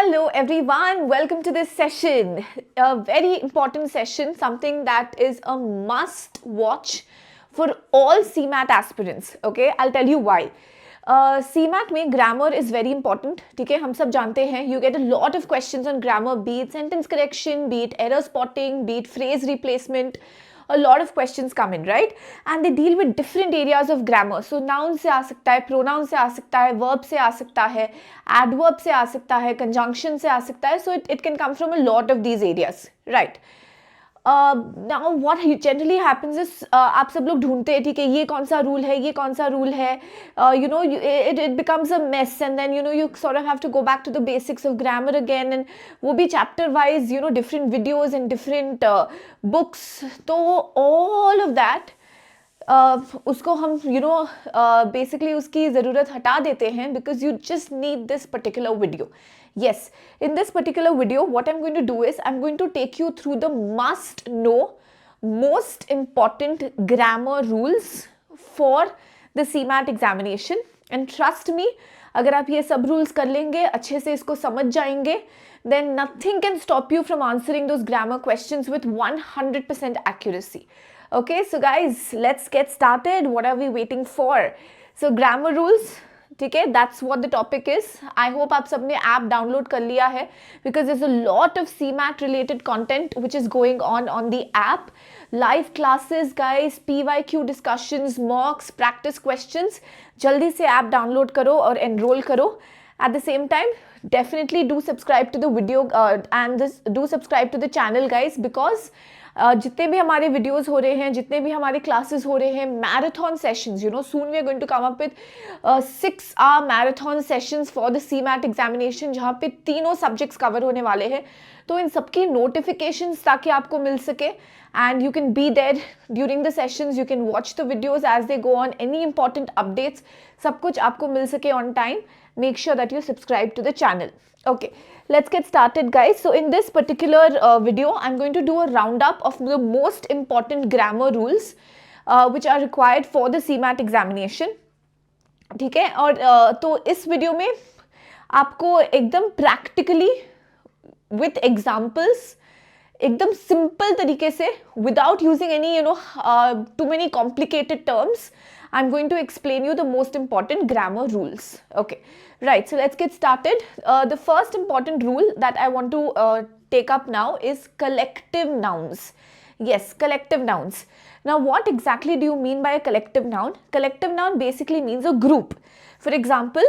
Hello everyone, welcome to this session. A very important session, something that is a must watch for all CMAT aspirants. Okay, I'll tell you why. CMAT में grammar is very important. ठीक है, हम सब जानते हैं. You get a lot of questions on grammar, be it sentence correction, be it error spotting, be it phrase replacement. A lot of questions come in, right? And they deal with different areas of grammar. So noun से आ सकता है, pronoun से आ सकता है, verb से आ सकता है, adverb से आ सकता है, conjunction से आ सकता है. So it can come from a lot of these areas, right? Now what generally happens is आप सब लोग ढूंढते हैं, ठीक है, ये कौन सा रूल है, ये कौन सा रूल है, it becomes a mess, and then you sort of have to go back to the basics of grammar again, and वो भी chapter wise, different videos and different books. तो all of that उसको हम basically उसकी ज़रूरत हटा देते हैं because you just need this particular video. Yes, in this particular video, what I'm going to do is I'm going to take you through the must know, most important grammar rules for the CMAT examination. And trust me, अगर आप ये सब rules कर लेंगे, अच्छे से इसको समझ जाएंगे, then nothing can stop you from answering those grammar questions with 100% accuracy. Okay, so guys, let's get started. What are we waiting for? So grammar rules. ठीक है, that's what the topic is. I hope आप सबने app download कर लिया है because there's a lot of CMAT related content which is going on the app. Live classes, guys, PYQ discussions, mocks, practice questions. जल्दी से app download करो और enroll करो. At the same time, definitely do subscribe to the video and do subscribe to the channel, guys, because जितने भी हमारे videos हो रहे हैं, जितने भी हमारे क्लासेस हो रहे हैं, marathon sessions, soon we are going to come up with 6-hour marathon sessions for the CMAT examination, जहाँ पे तीनों सब्जेक्ट्स कवर होने वाले हैं. तो इन सबकी नोटिफिकेशंस ताकि आपको मिल सके, and you can be there during the sessions, you can watch the videos as they go on, any important updates, सब कुछ आपको मिल सके on time. Make sure that you subscribe to the channel. Okay, let's get started, guys. So in this particular video, I'm going to do a roundup of the most important grammar rules which are required for the CMAT examination. ठीक है, और तो इस video में आपको एकदम practically with examples एकदम simple तरीके से without using any too many complicated terms, I'm going to explain you the most important grammar rules. Okay, right, so let's get started. The first important rule that I want to take up now is collective nouns. Yes, collective nouns. Now what exactly do you mean by a collective noun? Collective noun basically means a group. For example,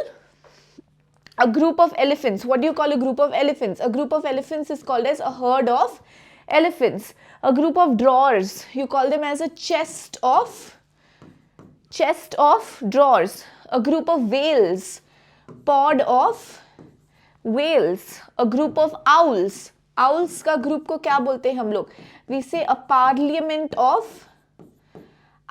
a group of elephants. What do you call a group of elephants? A group of elephants is called as a herd of elephants. A group of drawers, you call them as a chest of drawers. A group of whales, pod of whales. A group of owls, owls का group को क्या बोलते हैं हम लोग? We say a parliament of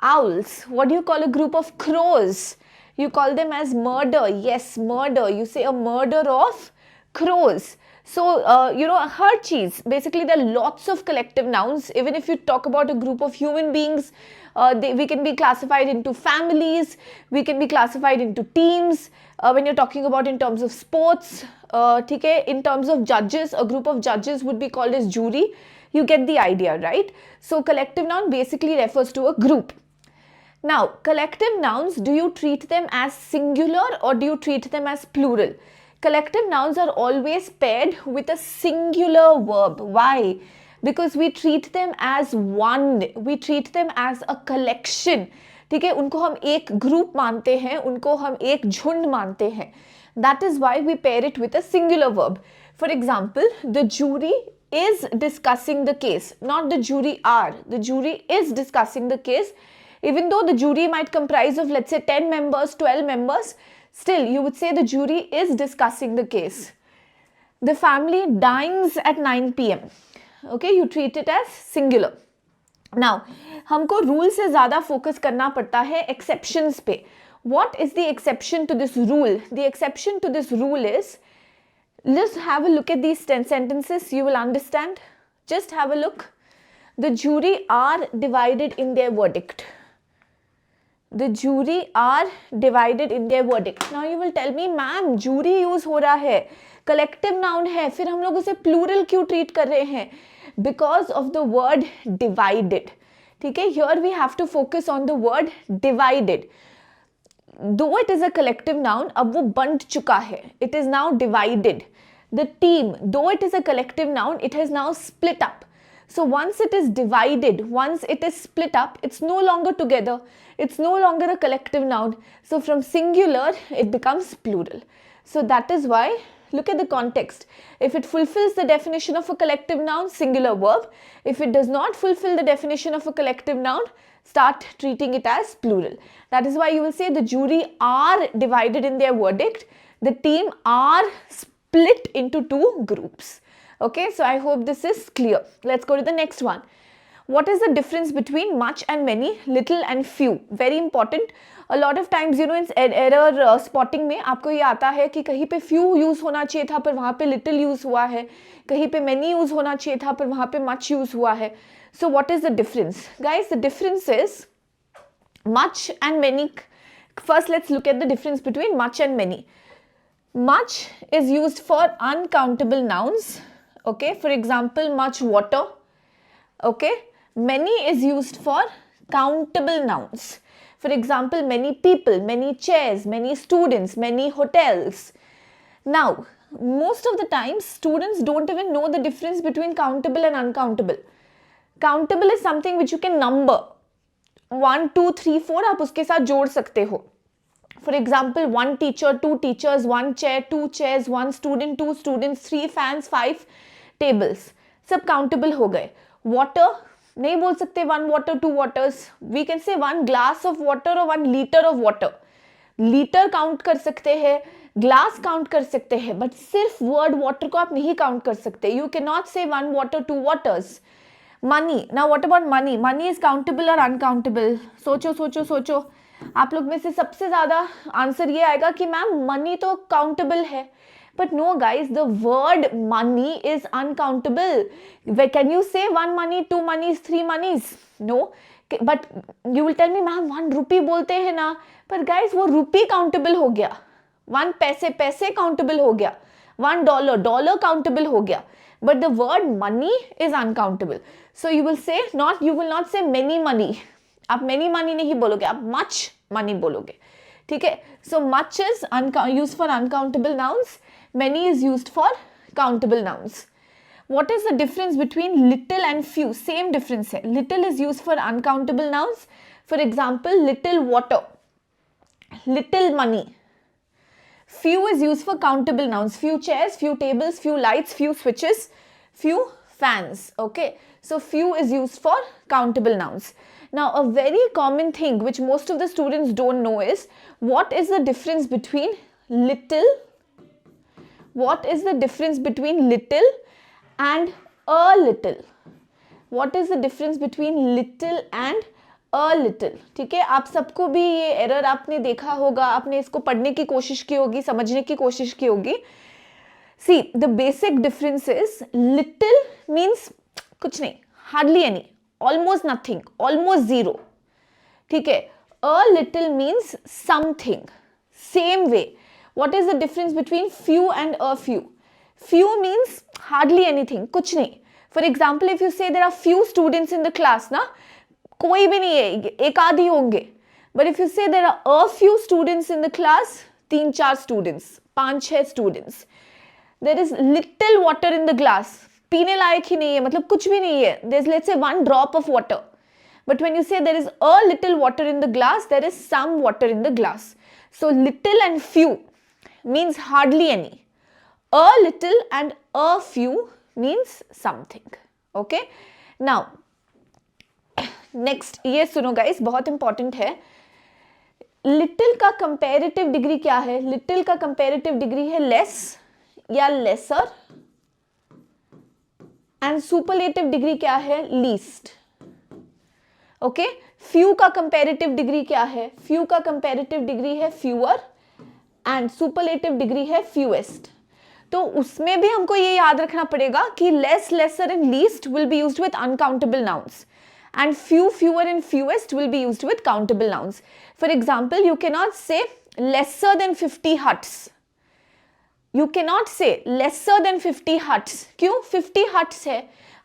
owls. What do you call a group of crows? You call them as murder. Yes, murder. You say a murder of crows. So, her cheese. Basically, there are lots of collective nouns. Even if you talk about a group of human beings, we can be classified into families. We can be classified into teams. When you're talking about in terms of sports, in terms of judges, a group of judges would be called as jury. You get the idea, right? So, collective noun basically refers to a group. Now, collective nouns, do you treat them as singular or do you treat them as plural? Collective nouns are always paired with a singular verb. Why? Because we treat them as one. We treat them as a collection. ठीक है, उनको हम एक group मानते हैं, उनको हम एक झुंड मानते हैं. That is why we pair it with a singular verb. For example, the jury is discussing the case. Not the jury are. The jury is discussing the case. Even though the jury might comprise of, let's say, 10 members, 12 members, still you would say the jury is discussing the case. The family dines at 9 p.m. Okay, you treat it as singular. Now, हमको rule से ज़्यादा focus करना पड़ता है exceptions पे. What is the exception to this rule? The exception to this rule is, just have a look at these 10 sentences, you will understand. Just have a look. The jury are divided in their verdict. The jury are divided in their verdict. Now you will tell me, ma'am jury use हो रहा है, collective noun है, फिर हम लोग उसे plural क्यों treat कर रहे हैं? Because of the word divided. ठीक है, here we have to focus on the word divided. Though it is a collective noun, अब वो बंट चुका है. It is now divided. The team, though it is a collective noun, it has now split up. So once it is divided, once it is split up, it's no longer together. It's no longer a collective noun. So from singular, it becomes plural. So that is why, look at the context. If it fulfills the definition of a collective noun, singular verb. If it does not fulfill the definition of a collective noun, start treating it as plural. That is why you will say the jury are divided in their verdict. The team are split into two groups. Okay, so I hope this is clear. Let's go to the next one. What is the difference between much and many, little and few? Very important. A lot of times, you know, in error spotting में आपको ये आता है कि कहीं पे few use होना चाहिए था पर वहाँ पे little use हुआ है, कहीं पे many use होना चाहिए था पर वहाँ पे much use हुआ है. So what is the difference? Guys, the difference is much and many. First, let's look at the difference between much and many. Much is used for uncountable nouns. Okay, for example, much water. Okay, many is used for countable nouns. For example, many people, many chairs, many students, many hotels. Now, most of the time, students don't even know the difference between countable and uncountable. Countable is something which you can number. 1, 2, 3, 4 आप उसके साथ जोड़ सकते हो. For example, 1 teacher, 2 teachers, 1 chair, 2 chairs, 1 student, 2 students, 3 fans, 5 tables. सब countable हो गए. Water, नहीं बोल सकते 1 water, 2 waters. We can say 1 glass of water or 1 liter of water. Liter count कर सकते हैं, glass count कर सकते हैं, but सिर्फ word water को आप नहीं count कर सकते. You cannot say 1 water, 2 waters. Money. Now what about money? Money is countable or uncountable? सोचो सोचो सोचो. आप लोग में से सबसे ज़्यादा आंसर ये आएगा कि मैम मनी तो काउंटेबल है. But no guys, the word money is uncountable. Can you say 1 money, 2 monies, 3 monies? No. But you will tell me, ma'am 1 rupee बोलते हैं ना. पर guys, वो rupee countable हो गया. 1 पैसे पैसे countable हो गया. 1 dollar dollar countable हो गया. But the word money is uncountable. So you will say not, you will not say many money. आप many money नहीं बोलोगे, आप much money बोलोगे. ठीक है? So much is used for uncountable nouns. Many is used for countable nouns. What is the difference between little and few? Same difference है. Little is used for uncountable nouns. For example, little water, little money. Few is used for countable nouns. Few chairs, few tables, few lights, few switches, few fans. Okay. So few is used for countable nouns. Now a very common thing which most of the students don't know is what is the difference between little, what is the difference between little and a little? What is the difference between little and a little? ठीक है, आप सबको भी ये error आपने देखा होगा, आपने इसको पढ़ने की कोशिश की होगी, समझने की कोशिश की होगी. See, the basic difference is little means कुछ नहीं, hardly any, almost nothing, almost zero. ठीक है, a little means something. Same way. What is the difference between few and a few? Few means hardly anything, कुछ नहीं. For example, if you say there are few students in the class, ना कोई भी नहीं है, एक आधी होंगे. But if you say there are a few students in the class, 3-4 students, 5-6 students. There is little water in the glass. पीने लायक ही नहीं है, मतलब कुछ भी नहीं है. There's let's say 1 drop of water. But when you say there is a little water in the glass, there is some water in the glass. So little and few means hardly any. A little and a few means something. Okay. Now, next ये सुनो guys, बहुत important है. Little का comparative degree क्या है? Little का comparative degree है less या lesser. And superlative degree क्या है? Least. Okay. Few का comparative degree क्या है? Few का comparative degree है fewer. And superlative degree है fewest. तो उसमें भी हमको ये याद रखना पड़ेगा कि less, lesser and least will be used with uncountable nouns. and few, fewer and fewest will be used with countable nouns. For example, you cannot say lesser than 50 huts. You cannot say lesser than 50 huts. क्यों? 50 huts है,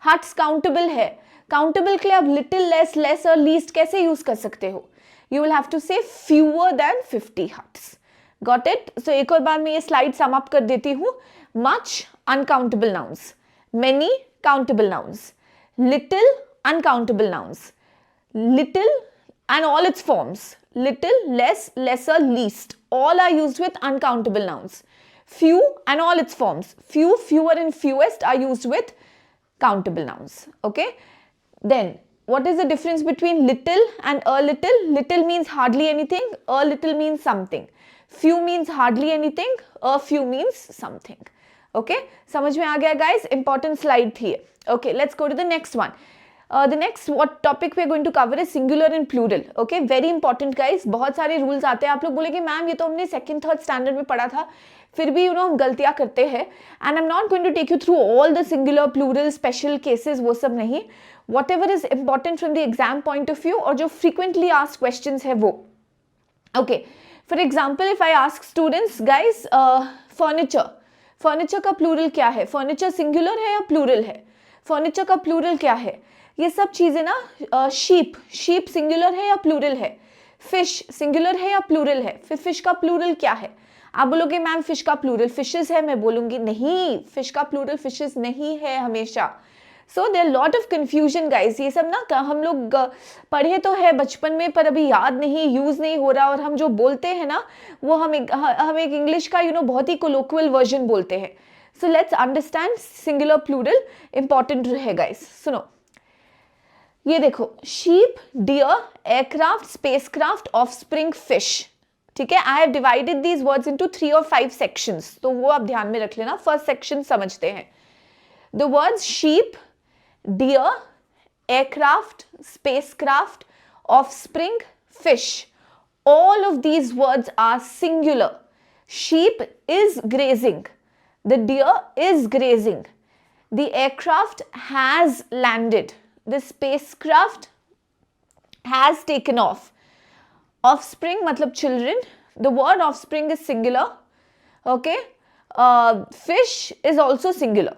huts countable है. Countable के लिए आप little less, less और least कैसे use कर सकते हो? You will have to say fewer than 50 huts. Got it? So एक और बार मैं ये slide sum up कर देती हूँ. Much uncountable nouns, many countable nouns, little uncountable nouns, little and all its forms, little, less, lesser, least, all are used with uncountable nouns. Few and all its forms, few, fewer and fewest are used with countable nouns. Okay, then what is the difference between little and a little? Little means hardly anything, a little means something. Few means hardly anything, a few means something. Okay, समझ में आ गया guys? Important slide थी. Okay, let's go to the next one. The next what topic we are going to cover is singular and plural. Okay, very important guys. बहुत सारे rules आते हैं. आप लोग बोलेंगे मैम ये तो हमने second, third standard में पढ़ा था, फिर भी हम गलतियां करते हैं. And I'm not going to take you through all the singular, plural, special cases, वो सब नहीं. Whatever is important from the exam point of view और जो frequently asked questions है वो. Okay, for example, if I ask students, guys, furniture. Furniture का plural क्या है? Furniture singular है या plural है? Furniture का plural क्या है? ये सब चीजें ना, sheep, sheep singular है या plural है? Fish singular है या plural है? फिर fish का plural क्या है? आप बोलोगे मैम फिश का प्लूरल फिशेस है, मैं बोलूंगी नहीं, फिश का प्लूरल फिशेस नहीं है हमेशा. So there lot of confusion guys. ये सब ना हम लोग पढ़े तो है बचपन में पर अभी याद नहीं, यूज नहीं हो रहा, और हम जो बोलते हैं ना वो हम एक इंग्लिश का बहुत ही कोलोक्वल वर्जन बोलते हैं. So let's understand singular plural. Important है गाइस, सुनो. ये देखो, sheep, deer, aircraft, spacecraft, offspring, fish. ठीक है, I have divided these words into 3 और 5 सेक्शंस, तो वो आप ध्यान में रख लेना. फर्स्ट सेक्शन समझते हैं. The words sheep, deer, aircraft, spacecraft, offspring, fish, all of these words are singular. Sheep is grazing, the deer is grazing, the aircraft has landed, the spacecraft has taken off. Offspring मतलब children. The word offspring is singular. Okay. Fish is also singular.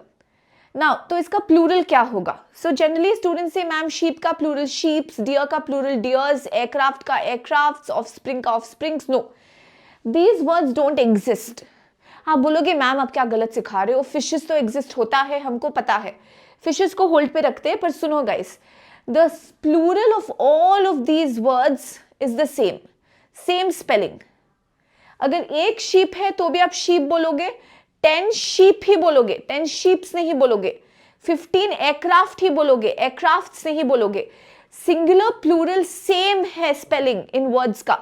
Now, तो इसका plural क्या होगा? So generally students say ma'am sheep का plural sheeps, deer का plural deers, aircraft का aircrafts, offspring का offsprings. No, these words don't exist. आप बोलोगे मैम आप क्या गलत सिखा रहे हो? Fishes तो exist होता है, हमको पता है. Fishes को hold पे रखते हैं, पर सुनो guys, the plural of all of these words is the same spelling. अगर एक sheep है तो भी आप sheep बोलोगे, 10 sheep ही बोलोगे, 10 sheeps नहीं बोलोगे, 15 aircraft ही बोलोगे, aircrafts नहीं बोलोगे. Singular plural same है spelling in words का.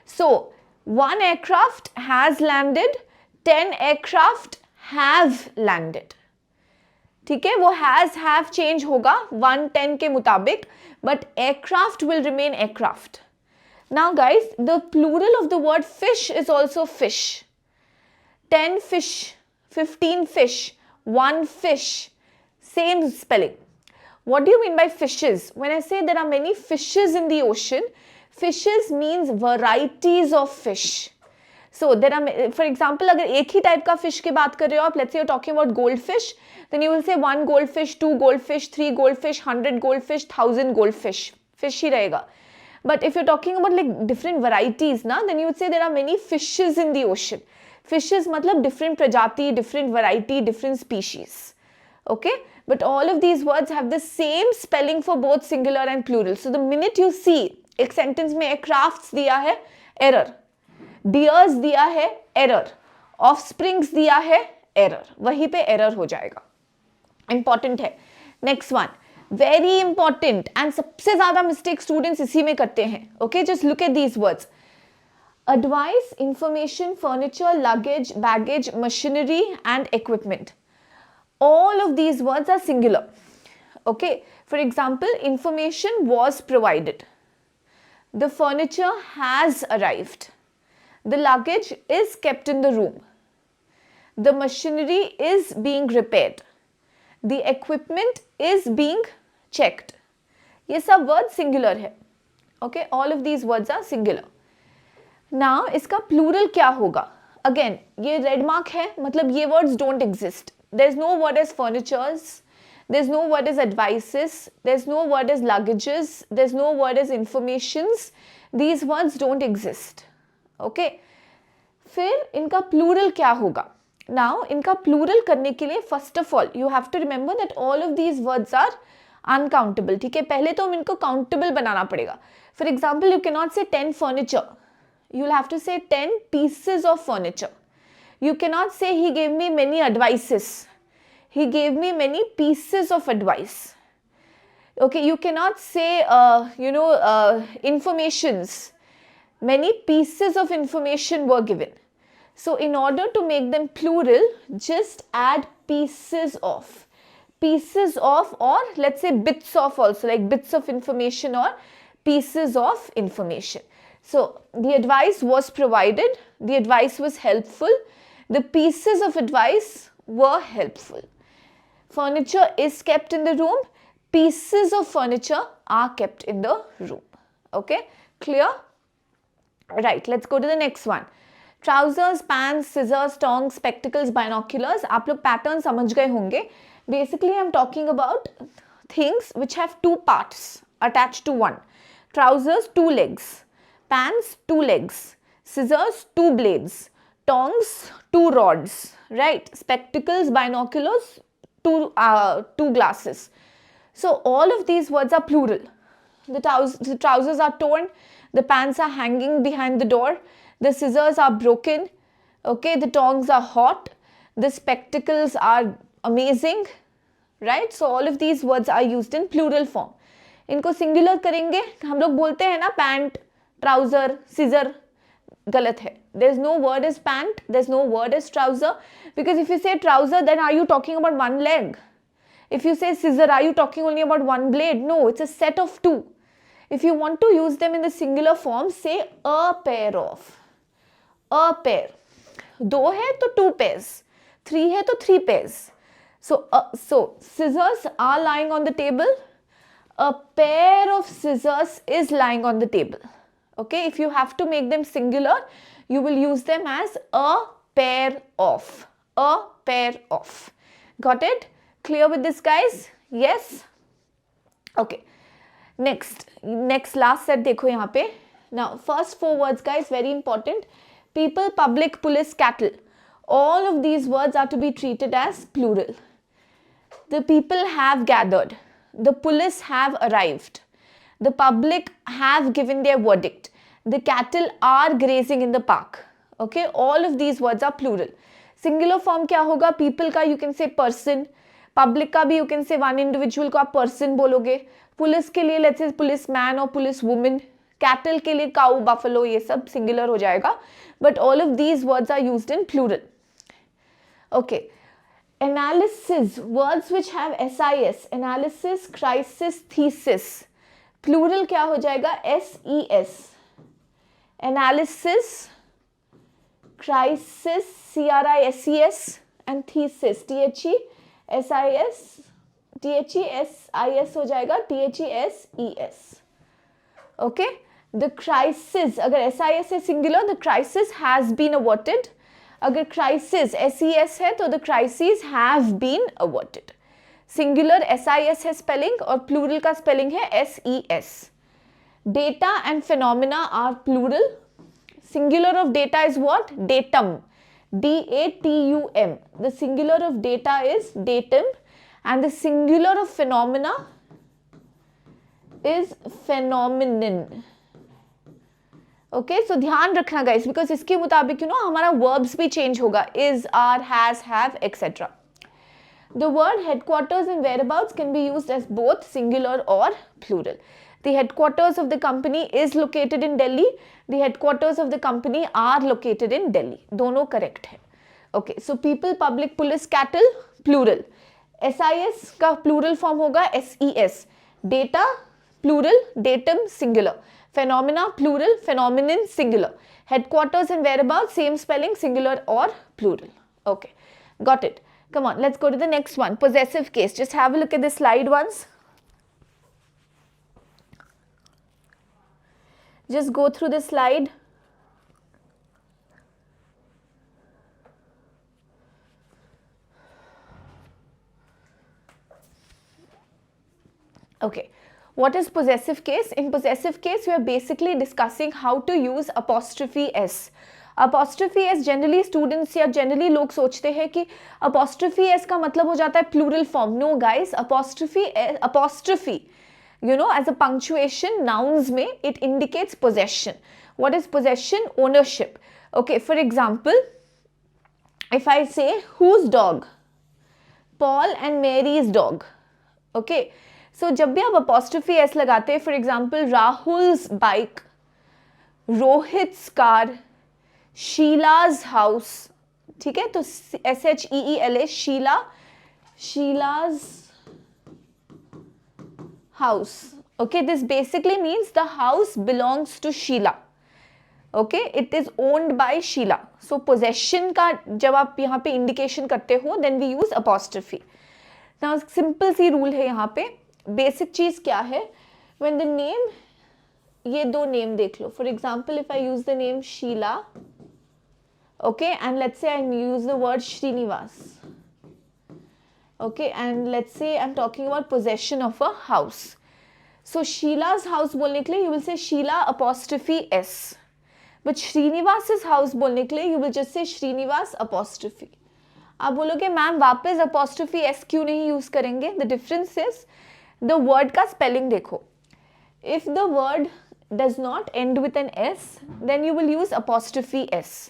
So 1 aircraft has landed, 10 aircraft have landed. ठीक है, वो has have change होगा 110 के मुताबिक, but aircraft will remain aircraft. Now guys, the plural of the word fish is also fish. 10 fish, 15 fish, 1 fish, same spelling. What do you mean by fishes? When I say there are many fishes in the ocean, fishes means varieties of fish. So there are, for example, अगर एक ही type का fish की बात कर रहे हो आप, let's say you're talking about goldfish, then you will say 1 goldfish, 2 goldfish, 3 goldfish, 100 goldfish, 1000 goldfish. Fish ही रहेगा. But if you're talking about like different varieties, ना, then you would say there are many fishes in the ocean. Fishes मतलब different प्रजाति, different variety, different species. Okay? But all of these words have the same spelling for both singular and plural. So the minute you see एक sentence में aircrafts दिया है, error. Deers दिया है, error. Offsprings दिया है, error. वहीं पे error हो जाएगा. Important है. Next one. Very important and सबसे ज़्यादा mistake students इसी में करते हैं. Okay, just look at these words. Advice, information, furniture, luggage, baggage, machinery and equipment. All of these words are singular. Okay, for example, information was provided. The furniture has arrived. The luggage is kept in the room. The machinery is being repaired. The equipment is being checked. ये सब word singular है. Okay, all of these words are singular. Now इसका plural क्या होगा? Again ये red mark है, मतलब ये words don't exist. There is no word as furnitures, there's no word as advices, there's no word as luggages, there's no word as informations. These words don't exist. Okay, फिर इनका plural क्या होगा? Now इनका plural करने के लिए first of all you have to remember that all of these words are uncountable. ठीक है, पहले तो हम इनको countable बनाना पड़ेगा. For example, you cannot say 10 furniture, you'll have to say 10 pieces of furniture. You cannot say he gave me many advices, he gave me many pieces of advice. Okay, you cannot say informations, many pieces of information were given. So in order to make them plural, just add pieces of, or let's say bits of also, like bits of information or pieces of information. So the advice was provided, the advice was helpful, the pieces of advice were helpful. Furniture is kept in the room, pieces of furniture are kept in the room. Okay, clear? Right, let's go to the next one. Trousers, pants, scissors, tongs, spectacles, binoculars. आप लोग pattern समझ गए होंगे. Basically, I'm talking about things which have two parts attached to one. Trousers, 2 legs. Pants, 2 legs. Scissors, 2 blades. Tongs, 2 rods. Right? Spectacles, binoculars, two glasses. So all of these words are plural. The trousers are torn, the pants are hanging behind the door, the scissors are broken, okay, the tongs are hot, the spectacles are amazing, right? So all of these words are used in plural form. इनको singular करेंगे, हम लोग बोलते हैं ना pant, trouser, scissor, गलत है. There's no word as pant, there's no word as trouser, because if you say trouser, then are you talking about one leg? If you say scissor, are you talking only about one blade? No, it's a set of 2. If you want to use them in the singular form, say a pair of. A pair. 2 है तो 2 pairs. 3 है तो 3 pairs. So scissors are lying on the table. A pair of scissors is lying on the table. Okay, if you have to make them singular, you will use them as a pair of. A pair of. Got it? Clear with this, guys? Yes? Okay. Next last set देखो यहाँ पे. Now first 4 words, guys, very important. People, public, police, cattle. All of these words are to be treated as plural. The people have gathered. The police have arrived. The public have given their verdict. The cattle are grazing in the park. Okay, all of these words are plural. Singular form क्या होगा? People का you can say person. Public का भी you can say one individual को आप person बोलोगे. Police के लिए let's say policeman or police woman. Cattle के लिए cow, buffalo, ये सब singular हो जाएगा. But all of these words are used in plural. Okay. Analysis, words which have SIS. Analysis, crisis, thesis. Plural क्या हो जाएगा? SES. Analysis, crisis, CRISES, and thesis, THESIS, THESIS हो जाएगा, THESES. Okay, the crisis, अगर SIS है singular, the crisis has been averted. अगर crisis SES है तो the crises have been averted. Singular SIS है spelling और plural का spelling है SES. Data and phenomena are plural. Singular of data is what? Datum. DATUM. The singular of data is datum and the singular of phenomena is phenomenon. Okay, so ध्यान रखना guys, because इसके मुताबिक हमारा verbs भी change होगा. Is, are, has, have, etc. The word headquarters and whereabouts can be used as both singular or plural. The headquarters of the company is located in Delhi. The headquarters of the company are located in Delhi. दोनों correct है. Okay, so people, public, police, cattle, plural. SIS का plural form होगा SES. Data, plural, datum, singular. Phenomena, plural, phenomenon, singular. Headquarters and whereabouts, same spelling, singular or plural. Okay, got it. Come on, let's go to the next one. Possessive case. Just have a look at the slide once. Just go through the slide. Okay, what is possessive case? In possessive case, we are basically discussing how to use apostrophe s. Apostrophe s generally students या generally लोग सोचते हैं कि apostrophe s का मतलब हो जाता है plural form. No guys, apostrophe, you know, as a punctuation nouns में it indicates possession. What is possession? Ownership. Okay, for example, if I say whose dog? Paul and Mary's dog. Okay. So जब भी आप apostrophe s लगाते हैं, for example, Rahul's bike, Rohit's car, Sheila's house, ठीक है, तो SHEELA, Sheila's house. Okay, this basically means the house belongs to Sheila. Okay, it is owned by Sheila. So possession का जब आप यहाँ पे indication करते हो, then we use apostrophe. Now simple C rule है यहाँ पे. बेसिक चीज क्या है? When the name, ये दो नेम देख लो. For example, if I use the name Sheila, okay, and let's say I use the word Srinivas, okay, and let's say I'm talking about possession of a house. So Sheila's house बोलने के लिए you will say Sheila apostrophe s, but Srinivas's house बोलने के लिए you will just say Srinivas apostrophe. आप बोलोगे ma'am वापस apostrophe s क्यों नहीं यूज करेंगे? The difference is the word का spelling देखो. If the word does not end with an s, then you will use apostrophe s.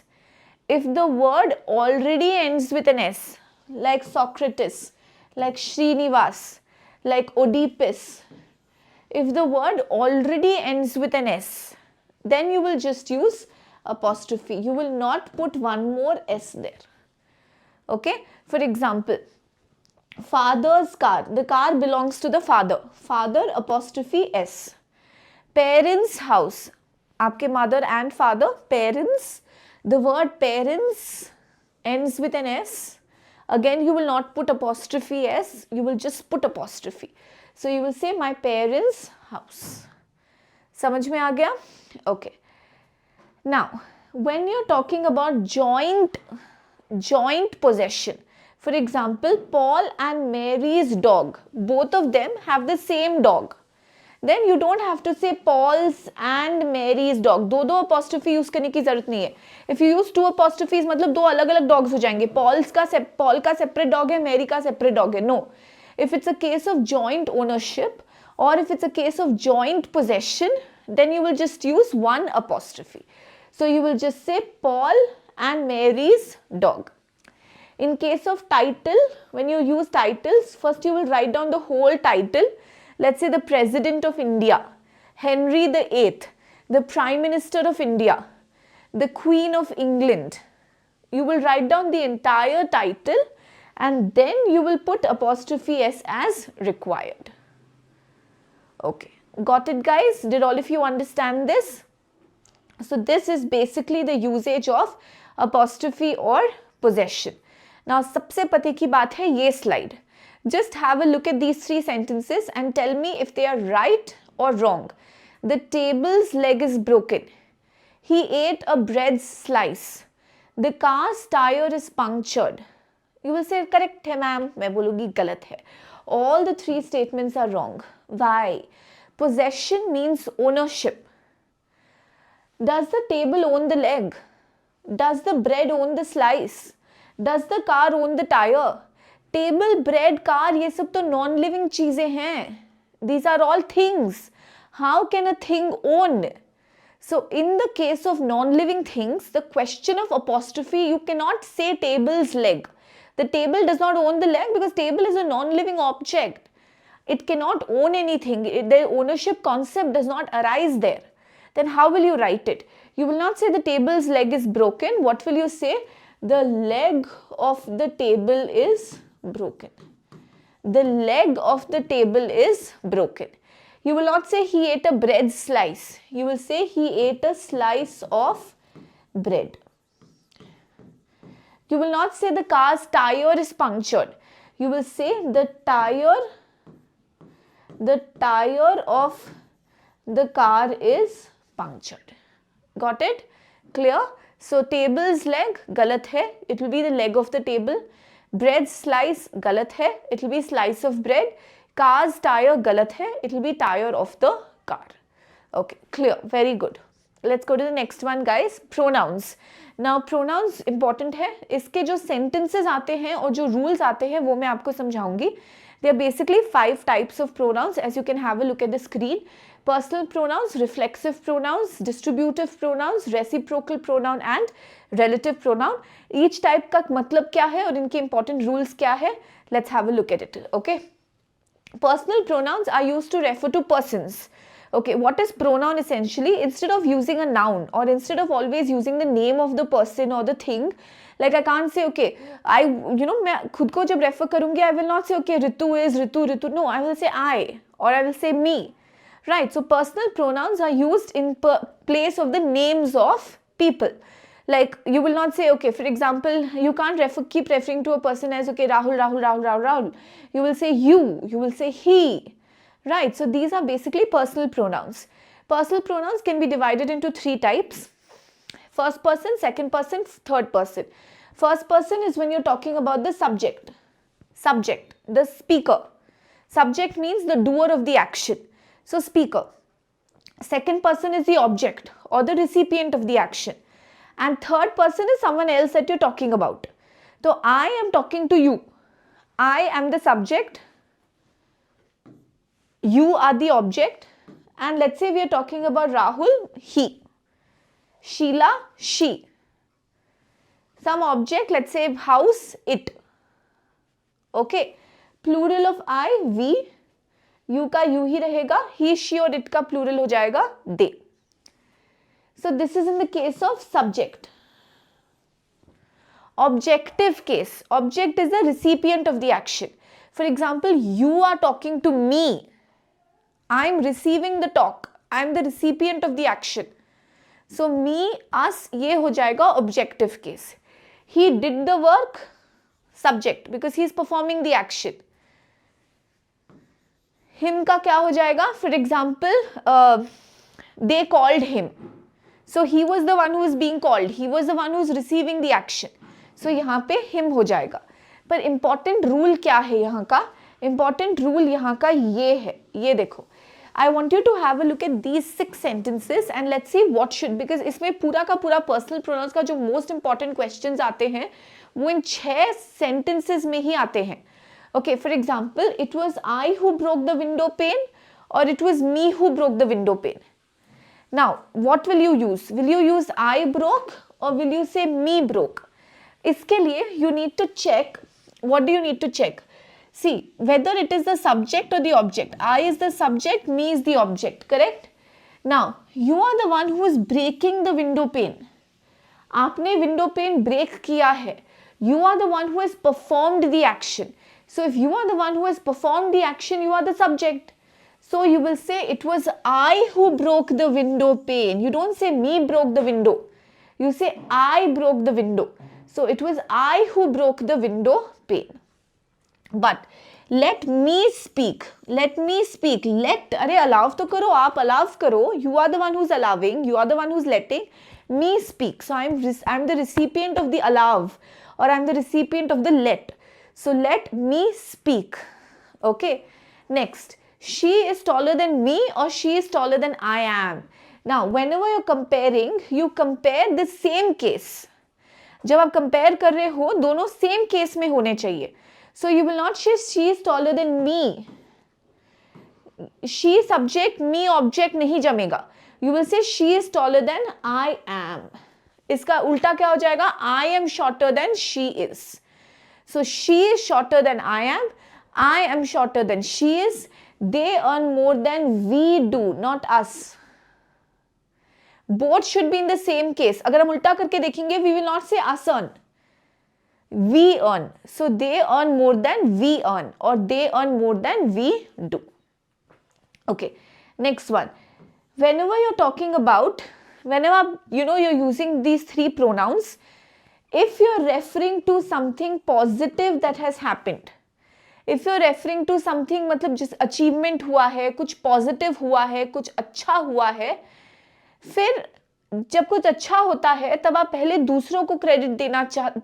If the word already ends with an s, like Socrates, like Srinivas, like Oedipus, if the word already ends with an s, then you will just use apostrophe. You will not put one more s there. Okay, for example, father's car, the car belongs to the father, father apostrophe s. Parents' house, आपके mother and father, parents, the word parents ends with an s. Again, you will not put apostrophe s, you will just put apostrophe. So you will say my parents' house. समझ में आ गया? Okay. Now, when you're talking about joint possession, for example, Paul and Mary's dog, both of them have the same dog, then you don't have to say Paul's and Mary's dog. दो apostrophe use करने की जरूरत नहीं है. If you use two apostrophes, मतलब दो अलग अलग dogs हो जाएंगे. Paul का separate dog है, Mary का separate dog है. No. If it's a case of joint ownership or if it's a case of joint possession, then you will just use one apostrophe. So you will just say Paul and Mary's dog. In case of title, when you use titles, first you will write down the whole title. Let's say the President of India, Henry VIII, the Prime Minister of India, the Queen of England. You will write down the entire title and then you will put apostrophe s as required. Okay, got it guys? Did all of you understand this? So this is basically the usage of apostrophe or possession. Now सबसे पते की बात है ये slide. Just have a look at these three sentences and tell me if they are right or wrong. The table's leg is broken. He ate a bread slice. The car's tire is punctured. You will say correct है ma'am. मैं बोलूँगी गलत है. All the three statements are wrong. Why? Possession means ownership. Does the table own the leg? Does the bread own the slice? Does the car own the tire? Table, bread, car, ये सब तो non-living चीजें हैं. These are all things. How can a thing own? So in the case of non-living things, the question of apostrophe, you cannot say table's leg. The table does not own the leg because table is a non-living object. It cannot own anything. The ownership concept does not arise there. Then how will you write it? You will not say the table's leg is broken. What will you say? The leg of the table is broken. The leg of the table is broken. You will not say he ate a bread slice. You will say he ate a slice of bread. You will not say the car's tire is punctured. You will say the tire of the car is punctured. Got it? Clear? So table's leg, galat hai, it will be the leg of the table. Bread slice, galat hai, it will be slice of bread. Car's tire, galat hai, it will be tire of the car. Okay, clear, very good. Let's go to the next one guys, pronouns. Now pronouns important है, इसके जो sentences आते हैं और जो rules आते हैं वो मैं आपको समझाऊंगी. There are basically 5 types of pronouns as you can have a look at the screen. Personal pronouns, reflexive pronouns, distributive pronouns, reciprocal pronoun and relative pronoun. Each type का मतलब क्या है और इनके important rules क्या है? Let's have a look at it. Okay. Personal pronouns are used to refer to persons. Okay, what is pronoun essentially? Instead of using a noun or instead of always using the name of the person or the thing, like I can't say, okay, मैं खुद को जब refer करूँगी, I will not say, okay, Ritu is Ritu. No, I will say I or I will say me. Right, so personal pronouns are used in place of the names of people. Like you will not say, okay, for example, you can't keep referring to a person as, okay, Rahul. You will say you will say he. Right, so these are basically personal pronouns. Personal pronouns can be divided into 3 types. First person, second person, third person. First person is when you're talking about the subject, the speaker. Subject means the doer of the action. So speaker. Second person is the object or the recipient of the action. And third person is someone else that you're talking about. So I am talking to you. I am the subject. You are the object. And let's say we are talking about Rahul, he. Sheila, she. Some object, let's say house, it. Okay. Plural of I, we. You का you ही रहेगा. He, she और it का plural हो जाएगा they. So this is in the case of subject. Objective case. Object is the recipient of the action. For example, you are talking to me. I am receiving the talk. I am the recipient of the action. So me, us, ये हो जाएगा objective case. He did the work, subject, because he is performing the action. Him का क्या हो जाएगा? For example, they called him. So he was the one who is being called. He was the one who is receiving the action. So यहाँ पे him हो जाएगा. पर important rule क्या है यहाँ का? Important rule यहाँ का ये है. ये देखो. I want you to have a look at these 6 sentences and let's see what should, because इसमें पूरा का पूरा personal pronouns का जो most important questions आते हैं वो इन 6 sentences में ही आते हैं. Okay, for example, it was I who broke the window pane or it was me who broke the window pane. Now, what will you use? Will you use I broke or will you say me broke? इसके लिए you need to check. What do you need to check? See, whether it is the subject or the object. I is the subject, me is the object, correct? Now, you are the one who is breaking the window pane. आपने window pane break किया है. You are the one who has performed the action. So, if you are the one who has performed the action, you are the subject. So, you will say it was I who broke the window pane. You don't say me broke the window. You say I broke the window. So, it was I who broke the window pane. But let me speak. Let me speak. Let, अरे allow तो करो, आप allow करो. You are the one who's allowing. You are the one who's letting me speak. So I'm the recipient of the allow or I'm the recipient of the let. So let me speak. Okay. Next, she is taller than me or she is taller than I am. Now, whenever you're comparing, you compare the same case. जब आप compare कर रहे हो, दोनों same case में होने चाहिए. So you will not say she is taller than me. She subject, me object नहीं जमेगा. You will say she is taller than I am. इसका उल्टा क्या हो जाएगा? I am shorter than she is. So she is shorter than I am shorter than she is. They earn more than we do, not us. Both should be in the same case. अगर हम उल्टा करके देखेंगे, we will not say us earn. We earn. So they earn more than we earn or they earn more than we do. Okay, next one. Whenever you're talking about, whenever you're using these 3 pronouns, if you're referring to something positive that has happened, if you're referring to something मतलब जिस achievement हुआ है, कुछ positive हुआ है, कुछ अच्छा हुआ है, फिर जब कुछ अच्छा होता है तब आप पहले दूसरों को क्रेडिट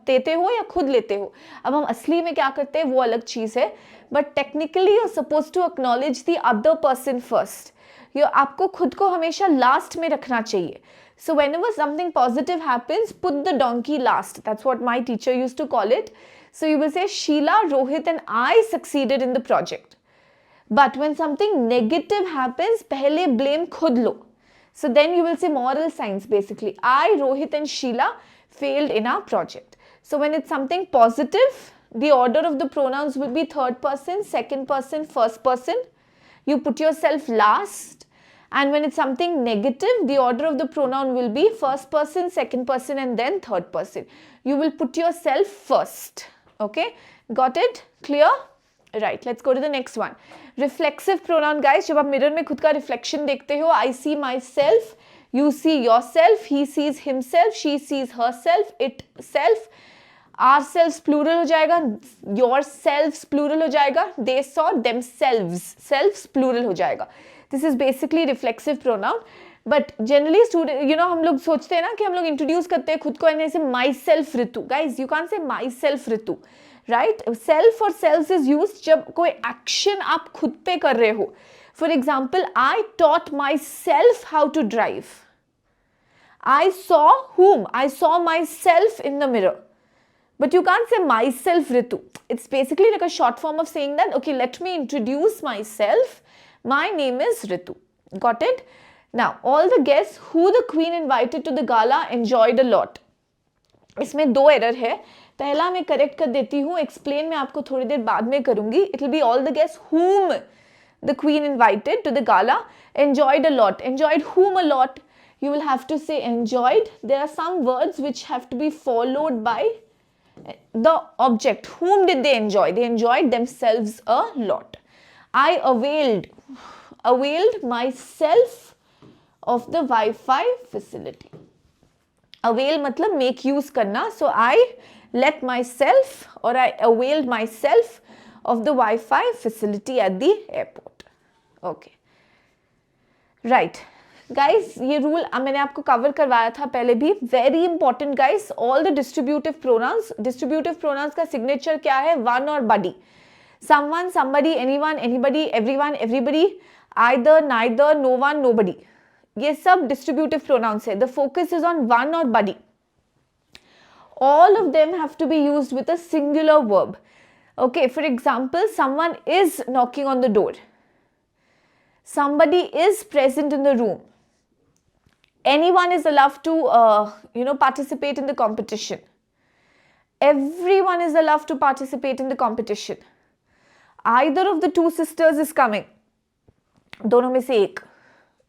देते हो या खुद लेते हो. अब हम असली में क्या करते हैं वो अलग चीज है, but technically you are suppose to acknowledge the other person first. आपको खुद को हमेशा लास्ट में रखना चाहिए. So whenever something positive happens, put the donkey last. That's what my teacher used to call it. So you will say, Sheila, Rohit and I succeeded in the project. But when something negative happens, pehle blame khud lo. So then you will say moral science basically. I, Rohit and Sheila failed in our project. So when it's something positive, the order of the pronouns will be third person, second person, first person. You put yourself last. And when it's something negative, the order of the pronoun will be first person, second person and then third person. You will put yourself first. Okay? Got it? Clear? Right. Let's go to the next one. Reflexive pronoun, guys. जब आप mirror में खुद का reflection देखते हो, I see myself, you see yourself, he sees himself, she sees herself, itself, ourselves plural हो जाएगा, yourselves plural हो जाएगा, they saw themselves, selves plural हो जाएगा. This is basically reflexive pronoun. But generally student, हम लोग सोचते हैं ना कि हम लोग इंट्रोड्यूस करते हैं खुद को ऐसे myself Ritu. Guys, you can't say myself Ritu, right? Self or selves is used जब कोई action आप खुद पे कर रहे हो. For example, I taught myself how to drive. I saw whom? I saw myself in the mirror. But you can't say myself Ritu. It's basically like a short form of saying that, okay, let me introduce myself. My name is Ritu. Got it? Now, all the guests who the queen invited to the gala enjoyed a lot. इसमें दो error है. पहला मैं correct कर देती हूँ, explain मैं आपको थोड़ी देर बाद में करूंगी. It will be all the guests whom the queen invited to the gala enjoyed a lot. Enjoyed whom a lot? You will have to say enjoyed. There are some words which have to be followed by the object. Whom did they enjoy? They enjoyed themselves a lot. I availed myself of the Wi-Fi facility. Avail मतलब make use करना. So I let myself or I availed myself of the Wi-Fi facility at the airport. Okay. Right. Guys, ये rule मैंने आपको cover करवाया था पहले भी. Very important guys. All the distributive pronounce का सिग्नेचर क्या है? वन और बडी. Someone, somebody, anyone, anybody, everyone, everybody, either, neither, no one, nobody. ये सब डिस्ट्रीब्यूटिव प्रोनाउंस है. The focus is on one और बडी. All of them have to be used with a singular verb. Okay, for example, someone is knocking on the door. Somebody is present in the room. Anyone is allowed to, participate in the competition. Everyone is allowed to participate in the competition. Either of the two sisters is coming. दोनों में से एक.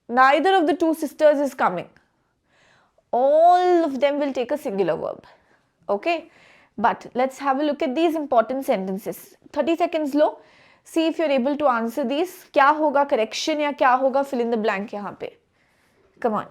Neither of the two sisters is coming. All of them will take a singular verb. Okay? But let's have a look at these important sentences. 30 seconds low. See if you're able to answer these. क्या होगा correction या क्या होगा fill in the blank यहाँ पे. Come on.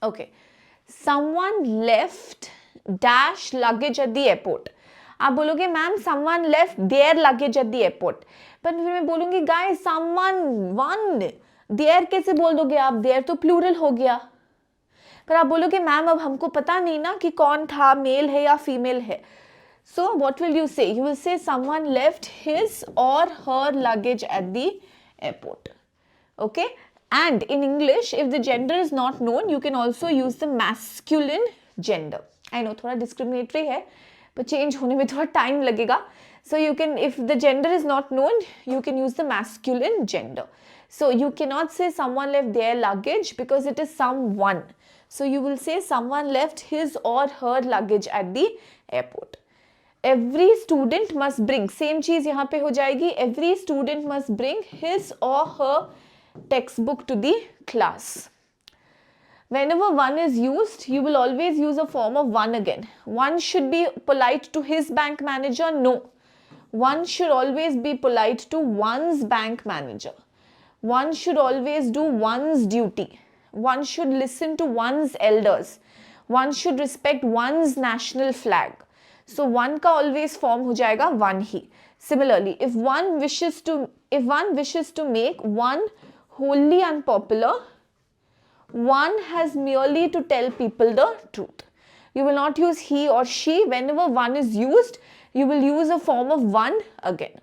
Okay. Someone left dash luggage at the airport. आप बोलोगे ma'am someone left their luggage at the airport. पर फिर मैं बोलूंगी guys someone one. their कैसे बोल दोगे आप? their तो plural हो गया. पर आप बोलोगे मैम अब हमको पता नहीं ना कि कौन था, मेल है या फीमेल है. So what will you say? You will say someone left his or her luggage at the airport. Okay? And in English, if the gender is not known, you can also use the masculine gender. I know थोड़ा discriminatory है, पर change होने में थोड़ा time लगेगा. So you can, if the gender is not known, you can use the masculine gender. So you cannot say someone left their luggage because it is someone. So you will say someone left his or her luggage at the airport. Every student must bring, same चीज यहाँ पे हो जाएगी. Every student must bring his or her textbook to the class. Whenever one is used, you will always use a form of one again. One should be polite to his bank manager. No. One should always be polite to one's bank manager. One should always do one's duty. One should listen to one's elders. One should respect one's national flag. So one का always form हो जाएगा one he. Similarly, if one wishes to make one wholly unpopular, one has merely to tell people the truth. You will not use he or she. Whenever one is used, you will use a form of one again.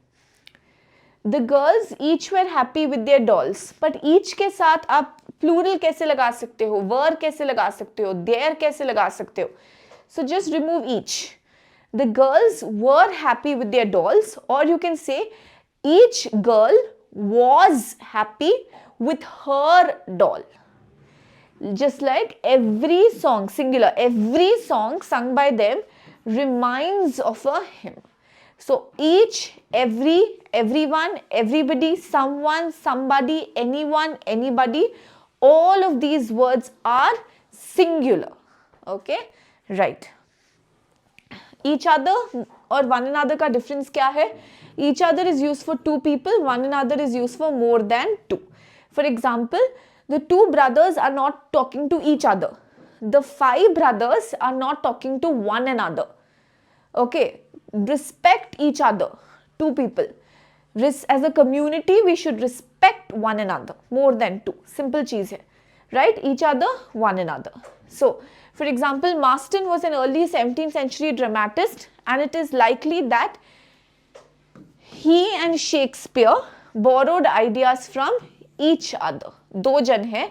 The girls each were happy with their dolls. But each के साथ आप plural कैसे लगा सकते हो, were कैसे लगा सकते हो, their कैसे लगा सकते हो. So just remove each. The girls were happy with their dolls, or you can say each girl was happy with her doll. Just like every song, singular, every song sung by them reminds of a hymn. So each, every, everyone, everybody, someone, somebody, anyone, anybody, all of these words are singular. Okay, right. Each other or one another का difference क्या है? Each other is used for two people, one another is used for more than two. For example, the two brothers are not talking to each other. The five brothers are not talking to one another. Okay, respect each other, two people. As a community, we should respect one another more than two. Simple cheese hai, right? Each other, one another. So, for example, Marston was an early 17th century dramatist, and it is likely that he and Shakespeare borrowed ideas from each other. दो जन है.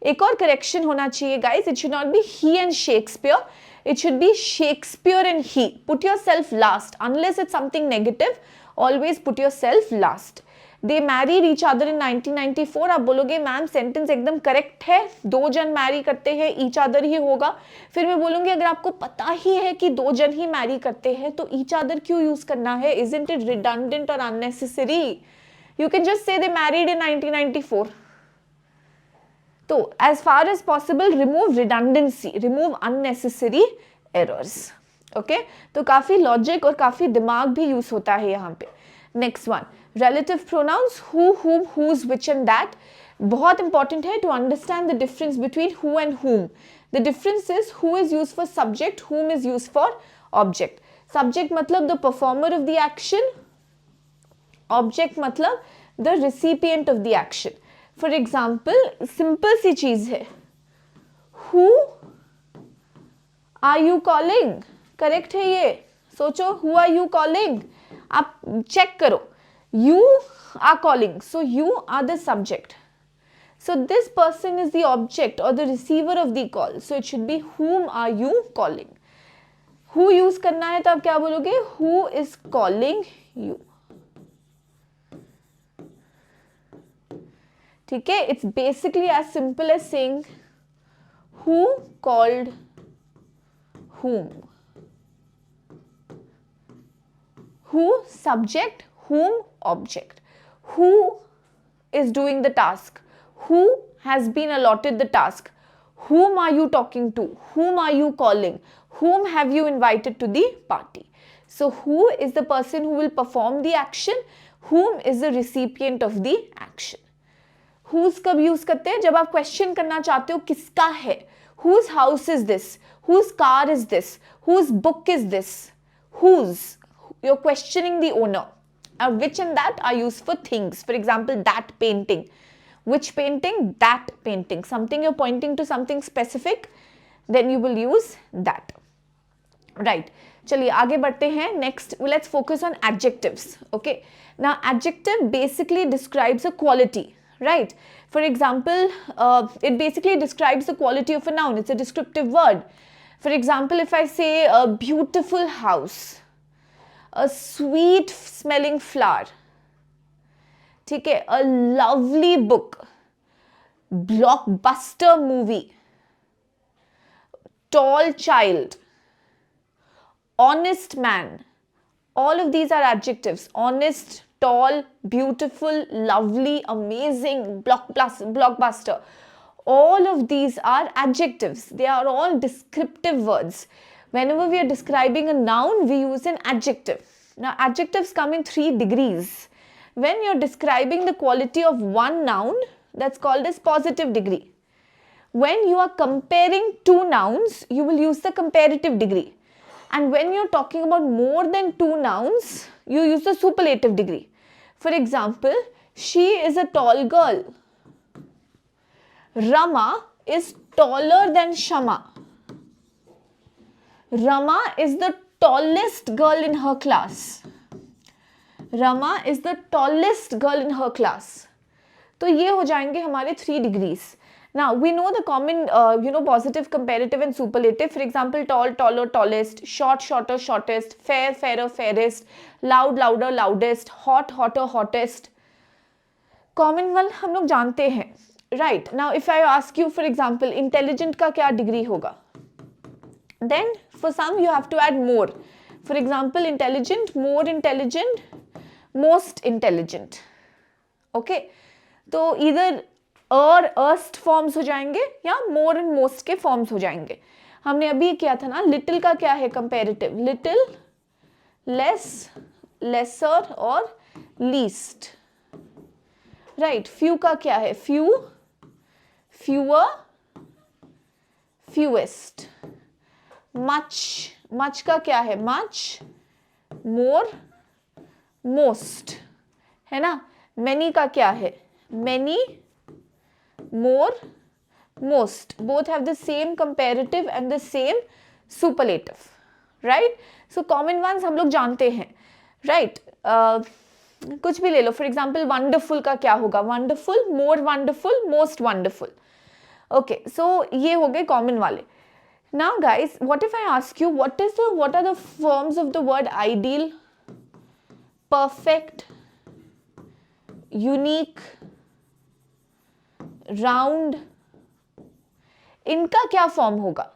एक और correction होना चाहिए, guys. It should not be he and Shakespeare. It should be Shakespeare and he. Put yourself last. Unless it's something negative, always put yourself last. They married each other in 1994. आप बोलोगे ma'am sentence एकदम correct है, दो जन Mary करते हैं, each other ही होगा. फिर मैं बोलूंगी अगर आपको पता ही है कि दो जन ही मैरी करते हैं तो ईच अदर क्यों यूज करना है? Isn't it redundant or unnecessary? You can just say they married in 1994. So, as far as possible, remove redundancy, remove unnecessary errors. Okay? तो काफी लॉजिक और काफी दिमाग भी यूज होता है यहाँ पे. Next one, relative pronouns, who, whom, whose, which and that. बहुत important है to understand the difference between who and whom. The difference is who is used for subject, whom is used for object. Subject मतलब the performer of the action. Object मतलब the recipient of the action. For example, simple सी चीज है. Who are you calling? Correct है ये. सोचो, who are you calling? आप check करो. You are calling. So you are the subject. So this person is the object or the receiver of the call. So it should be whom are you calling? Who use करना है तो आप क्या बोलोगे? Who is calling you? ठीक है, it's basically as simple as saying who called whom. Who subject, whom object. Who is doing the task? Who has been allotted the task? Whom are you talking to? Whom are you calling? Whom have you invited to the party? So who is the person who will perform the action? Whom is the recipient of the action? Whose कब use करते हैं? जब आप question करना चाहते हो किसका है. Whose house is this? Whose car is this? Whose book is this? Whose? You're questioning the owner. Which and that are used for things. For example, that painting. Which painting? That painting. Something you're pointing to something specific, then you will use that. Right. चलिए आगे बढ़ते हैं. Next, let's focus on adjectives. Okay. Now, adjective basically describes a quality. Right. For example, it basically describes the quality of a noun. It's a descriptive word. For example, if I say a beautiful house, a sweet smelling flower, ठीक है, a lovely book, blockbuster movie, tall child, honest man, all of these are adjectives. Honest, tall, beautiful, lovely, amazing, blockbuster. All of these are adjectives. They are all descriptive words. Whenever we are describing a noun, we use an adjective. Now, adjectives come in 3 degrees. When you're describing the quality of one noun, that's called as positive degree. When you are comparing two nouns, you will use the comparative degree. And when you're talking about more than 2 nouns, you use the superlative degree. For example, she is a tall girl. Rama is taller than Shama. Rama is the tallest girl in her class. Rama is the tallest girl in her class. तो ये हो जाएंगे हमारे 3 degrees. Now, we know the common, positive, comparative and superlative. For example, tall, taller, tallest, short, shorter, shortest, fair, fairer, fairest, loud, louder, loudest, hot, hotter, hottest. Common one हम लोग जानते हैं. Right. Now, if I ask you, for example, intelligent का क्या degree होगा? Then, for some, you have to add more. For example, intelligent, more intelligent, most intelligent. Okay. तो either और erst forms हो जाएंगे या मोर एंड मोस्ट के forms हो जाएंगे. हमने अभी किया था ना, लिटिल का क्या है कंपैरेटिव? लिटिल, लेस, लेसर और लीस्ट. राइट. फ्यू का क्या है? Few, fewer, fewest. Much, much का क्या है? मच, मोर, मोस्ट. है ना. मेनी का क्या है? Many, more, most. Both have the same comparative and the same superlative, right? So common ones हम लोग जानते हैं, right? कुछ भी ले लो. For example, wonderful का क्या होगा? Wonderful, more wonderful, most wonderful. Okay, so ये हो गए common वाले. Now guys, what if I ask you what are the forms of the word ideal, perfect, unique, round? इनका क्या फॉर्म होगा?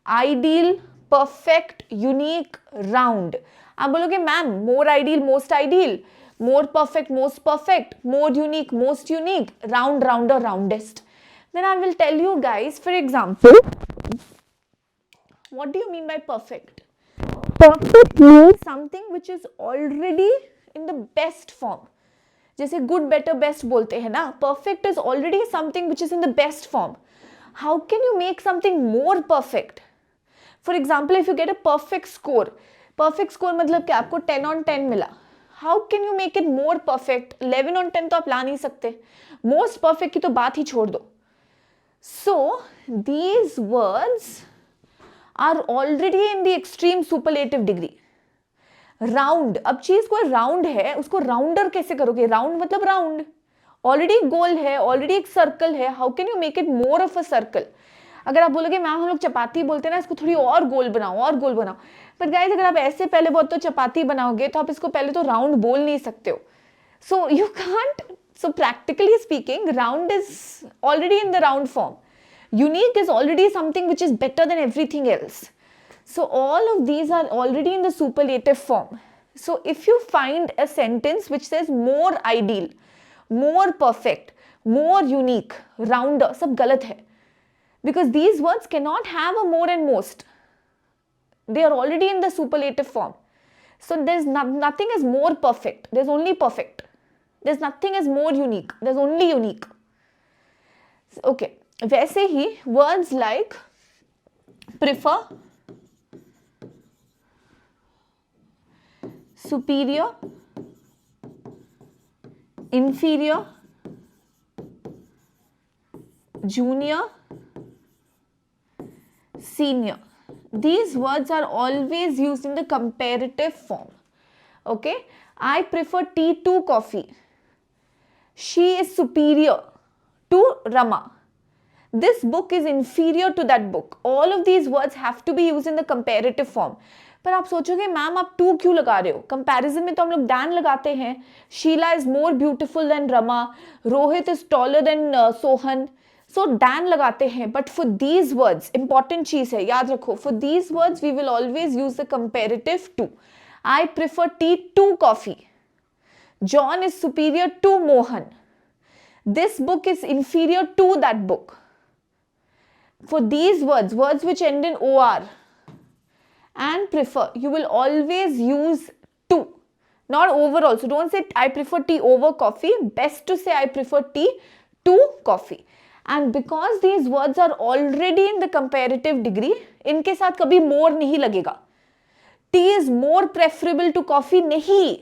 Ideal, perfect, unique, round. आप बोलोगे ma'am more ideal, most ideal, more perfect, most perfect, more unique, most unique, round, rounder, roundest. Then I will tell you guys. For example, what do you mean by perfect? Perfect means something which is already in the best form. जैसे good, better, best बोलते हैं ना. Perfect is already something which is in the best form. How can you make something more perfect? For example, if you get a perfect score. Perfect score मतलब क्या? आपको 10 on 10 मिला. How can you make it more perfect? 11 on 10 तो आप ला नहीं सकते. Most perfect की तो बात ही छोड़ दो. So these words are already in the extreme superlative degree. Round, अब चीज कोई राउंड है, उसको राउंडर कैसे करोगे? राउंड मतलब राउंड, ऑलरेडी गोल है, ऑलरेडी एक सर्कल है. How can you make it more of a circle? अगर आप बोलोगे मैम हम लोग चपाती बोलते हैं ना, इसको थोड़ी और गोल बनाओ, और गोल बनाओ. बट गाइस, अगर आप ऐसे पहले बहुत तो चपाती बनाओगे तो आप इसको पहले तो राउंड बोल नहीं सकते हो. So you can't. So practically speaking, round is already in the round form. Unique is already something which is better than everything else. So all of these are already in the superlative form. So if you find a sentence which says more ideal, more perfect, more unique, rounder, सब गलत है. Because these words cannot have a more and most. They are already in the superlative form. So there's nothing is more perfect. There's only perfect. There's nothing is more unique. There's only unique. Okay. वैसे ही words like prefer, superior, inferior, junior, senior. These words are always used in the comparative form. Okay, I prefer tea to coffee. She is superior to Rama. This book is inferior to that book. All of these words have to be used in the comparative form. पर आप सोचोगे ma'am आप to क्यों लगा रहे हो? Comparison में तो हम लोग दैन लगाते हैं. Sheela is more beautiful than Rama, Rohit is taller than Sohan. So than लगाते हैं. But for these words, important चीज है, याद रखो, for these words we will always use the comparative to. I prefer tea to coffee. John is superior to Mohan. This book is inferior to that book. For these words which end in or and prefer, you will always use to, not over also. Don't say I prefer tea over coffee. Best to say I prefer tea to coffee. And because these words are already in the comparative degree, इनके साथ कभी more नहीं लगेगा. Tea is more preferable to coffee, नहीं.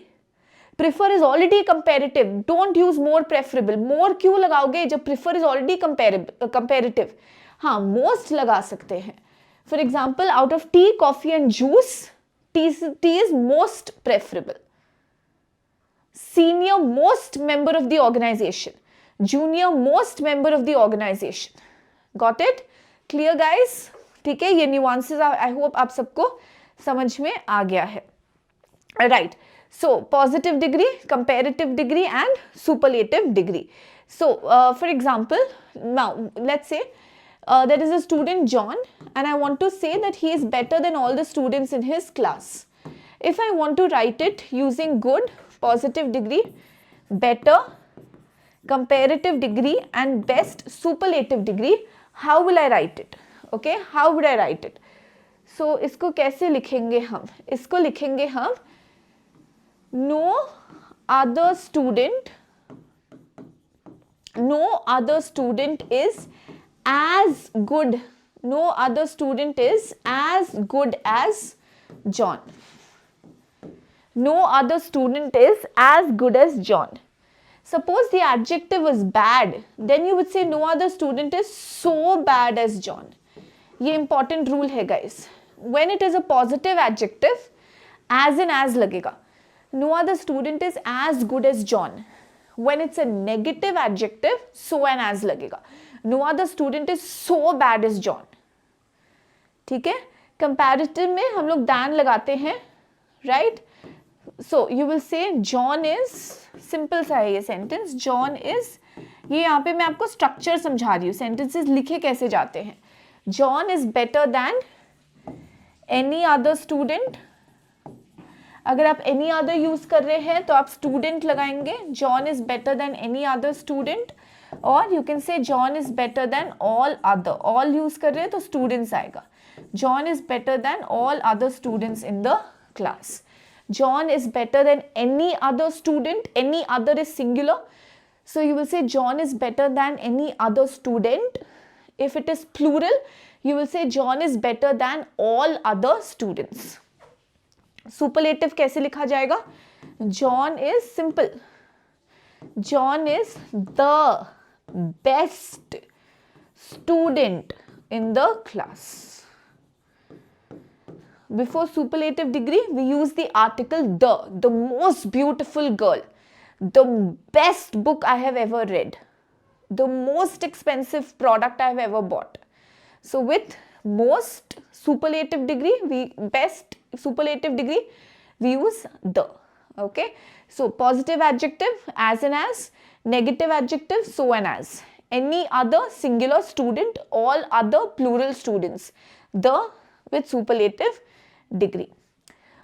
Prefer is already comparative. Don't use more preferable. More क्यों लगाओगे जब prefer is already comparative? हाँ, most लगा सकते हैं. For example, out of tea, coffee and juice, tea is most preferable. Senior most member of the organization. Junior most member of the organization. Got it? Clear guys? ठीक है, ये nuances I hope आप सबको समझ में आ गया है. Right. So, positive degree, comparative degree and superlative degree. So, for example, now let's say there is a student John and I want to say that he is better than all the students in his class. If I want to write it using good, positive degree, better, comparative degree and best, superlative degree, how will I write it? Okay, how would I write it? So, इसको कैसे लिखेंगे हम? इसको लिखेंगे हम no other student is as good. No other student is as good as John. No other student is as good as John. Suppose the adjective was bad, then you would say no other student is so bad as John. ये important rule है guys. When it is a positive adjective, as in as लगेगा. No other student is as good as John. When it's a negative adjective, so and as लगेगा. No other student is so bad as John. ठीक है? Comparative में हम लोग than लगाते हैं, right? So you will say John is, simple सा है ये sentence. John is, ये यहाँ पे मैं आपको structure समझा रही हूँ. Sentences लिखे कैसे जाते हैं. John is better than any other student. अगर आप any other use कर रहे हैं तो आप student लगाएंगे. John is better than any other student. Or you can say John is better than all other. All use कर रहे हैं तो students आएगा. John is better than all other students in the class. John is better than any other student. Any other is singular. So you will say John is better than any other student. If it is plural, you will say John is better than all other students. Superlative कैसे लिखा जाएगा? John is simple. John is the best student in the class. Before superlative degree, we use the article the most beautiful girl, the best book I have ever read, the most expensive product I have ever bought. So with most superlative degree, best superlative degree, we use the. Okay. So positive adjective, as and as, negative adjective, so and as. Any other singular student, all other plural students. The with superlative degree.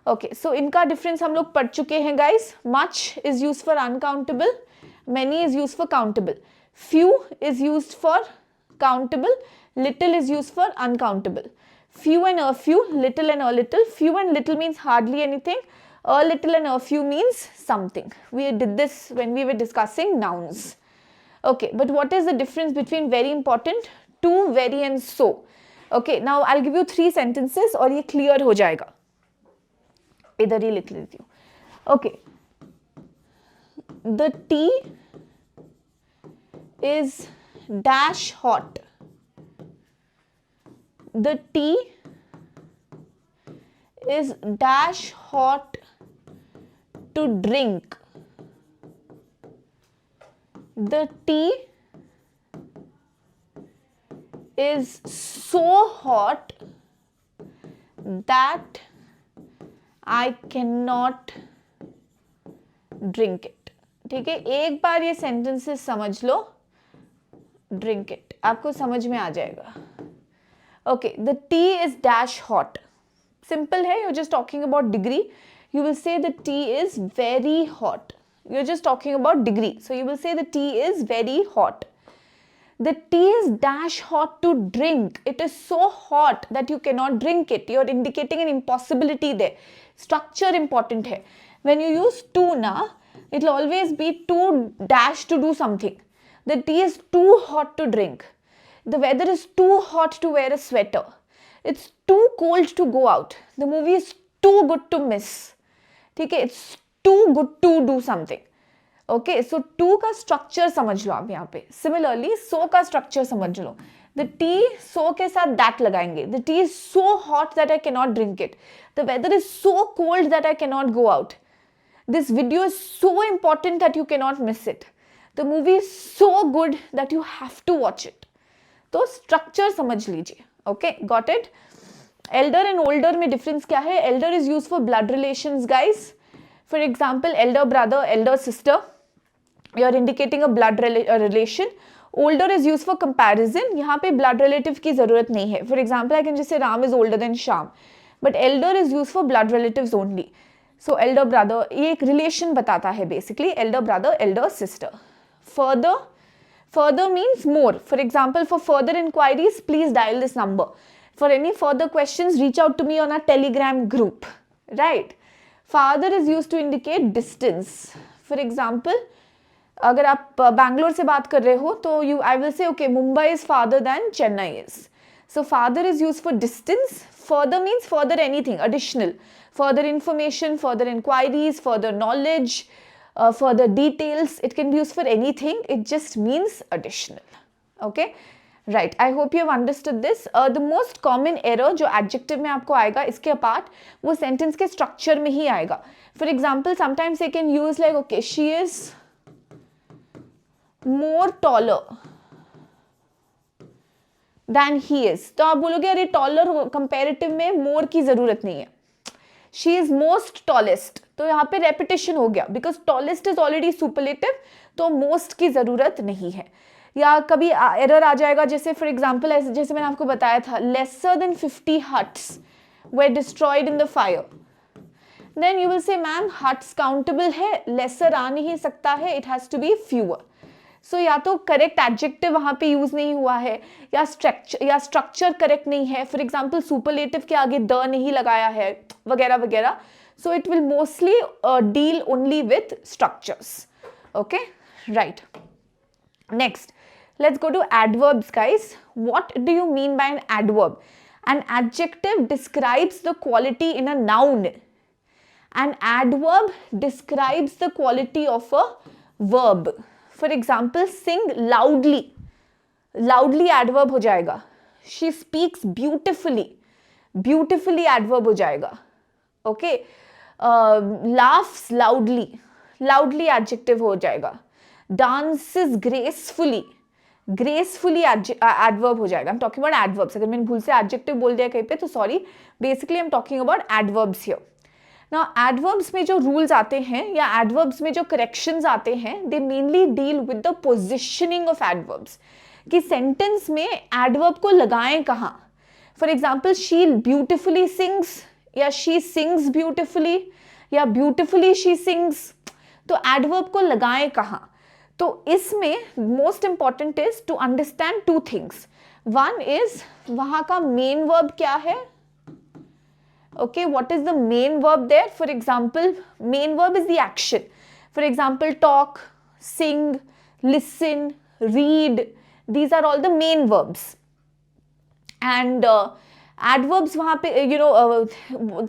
Okay, so इनका difference हम लोग पढ़ चुके हैं guys. Much is used for uncountable, many is used for countable, few is used for countable, little is used for uncountable. Few and a few, little and a little. Few and little means hardly anything. A little and a few means something. We did this when we were discussing nouns. Okay, but what is the difference between very important, to, very and so? Okay, now I'll give you 3 sentences और ये clear हो जाएगा. इधर ही लिख लेती हूँ. Okay. The tea is dash hot. The tea is dash hot to drink. The tea is so hot that I cannot drink it. ठीक है, एक बार ये sentences समझ लो. Drink it. आपको समझ में आ जाएगा. Okay, the tea is dash hot. Simple है, you're just talking about degree. You will say the tea is very hot. You're just talking about degree. So you will say the tea is very hot. The tea is dash hot to drink. It is so hot that you cannot drink it. You're indicating an impossibility there. Structure important hai. When you use to na, it will always be too dash to do something. The tea is too hot to drink. The weather is too hot to wear a sweater. It's too cold to go out. The movie is too good to miss. ठीक है, it's too good to do something. Okay, so to का structure समझ लो आप यहाँ पे. Similarly, so का structure समझ लो. The tea, so के साथ that लगाएंगे. The tea is so hot that I cannot drink it. The weather is so cold that I cannot go out. This video is so important that you cannot miss it. The movie is so good that you have to watch it. तो structure समझ लीजिए. Okay, got it? Elder and older में difference क्या है? Elder is used for blood relations, guys. For example, elder brother, elder sister. You are indicating a blood relation. Older is used for comparison. यहाँ पे blood relative की ज़रूरत नहीं है. For example, I can just say Ram is older than Sham. But elder is used for blood relatives only. So elder brother, ये एक relation बताता है basically. Elder brother, elder sister. Further means more. For example, for further inquiries, please dial this number. For any further questions, reach out to me on our Telegram group. Right? Father is used to indicate distance. For example, अगर आप बैंगलोर से बात कर रहे हो तो I will say, okay, Mumbai is farther than Chennai is. So father is used for distance. Further means further anything, additional. Further information, further inquiries, further knowledge, further details. It can be used for anything. It just means additional. Okay? Right. I hope you have understood this. The most common error जो adjective में आपको आएगा इसके apart वो sentence के structure में ही आएगा. For example, sometimes they can use like, okay, she is more taller than he is. तो आप बोलोगे अरे taller comparative में more की ज़रूरत नहीं है. She is most tallest. तो यहाँ पे repetition हो गया because tallest is already superlative तो most की ज़रूरत नहीं है. या कभी एरर आ जाएगा जैसे फॉर एग्जाम्पल जैसे मैंने आपको बताया था lesser than 50 huts were destroyed in the fire then you will say ma'am huts countable है लेसर आ नहीं सकता है it has to be fewer so या तो करेक्ट एडजेक्टिव वहाँ पे यूज नहीं हुआ है या स्ट्रक्चर करेक्ट नहीं है फॉर एग्जाम्पल सुपरलेटिव के आगे द नहीं लगाया है वगैरह वगैरह so it will mostly deal only with structures okay right next let's go to adverbs, guys. What do you mean by an adverb? An adjective describes the quality in a noun. An adverb describes the quality of a verb. For example, sing loudly. Loudly adverb हो जाएगा. She speaks beautifully. Beautifully adverb हो जाएगा. Okay. Laughs loudly. Loudly adjective हो जाएगा. Dances gracefully. Gracefully adverb हो जाएगा. I am talking about adverbs. अगर मैंने भूल से एडजेक्टिव बोल दिया कहीं पे तो sorry. Basically I am talking about adverbs here. Now adverbs में जो रूल्स आते हैं या एडवर्ब्स में जो करेक्शंस आते हैं they mainly deal with the positioning of adverbs कि सेंटेंस में एडवर्ब को लगाएं कहाँ. For example she beautifully sings या शी सिंग्स ब्यूटिफुली या ब्यूटिफुली शी सिंग्स. तो एडवर्ब को लगाएं कहाँ. तो इसमें most important is to understand two things. One is वहां का मेन वर्ब क्या है. Okay what is the main verb there. For example main verb is the action. For example talk sing listen read these are all the main verbs and adverbs वहां पे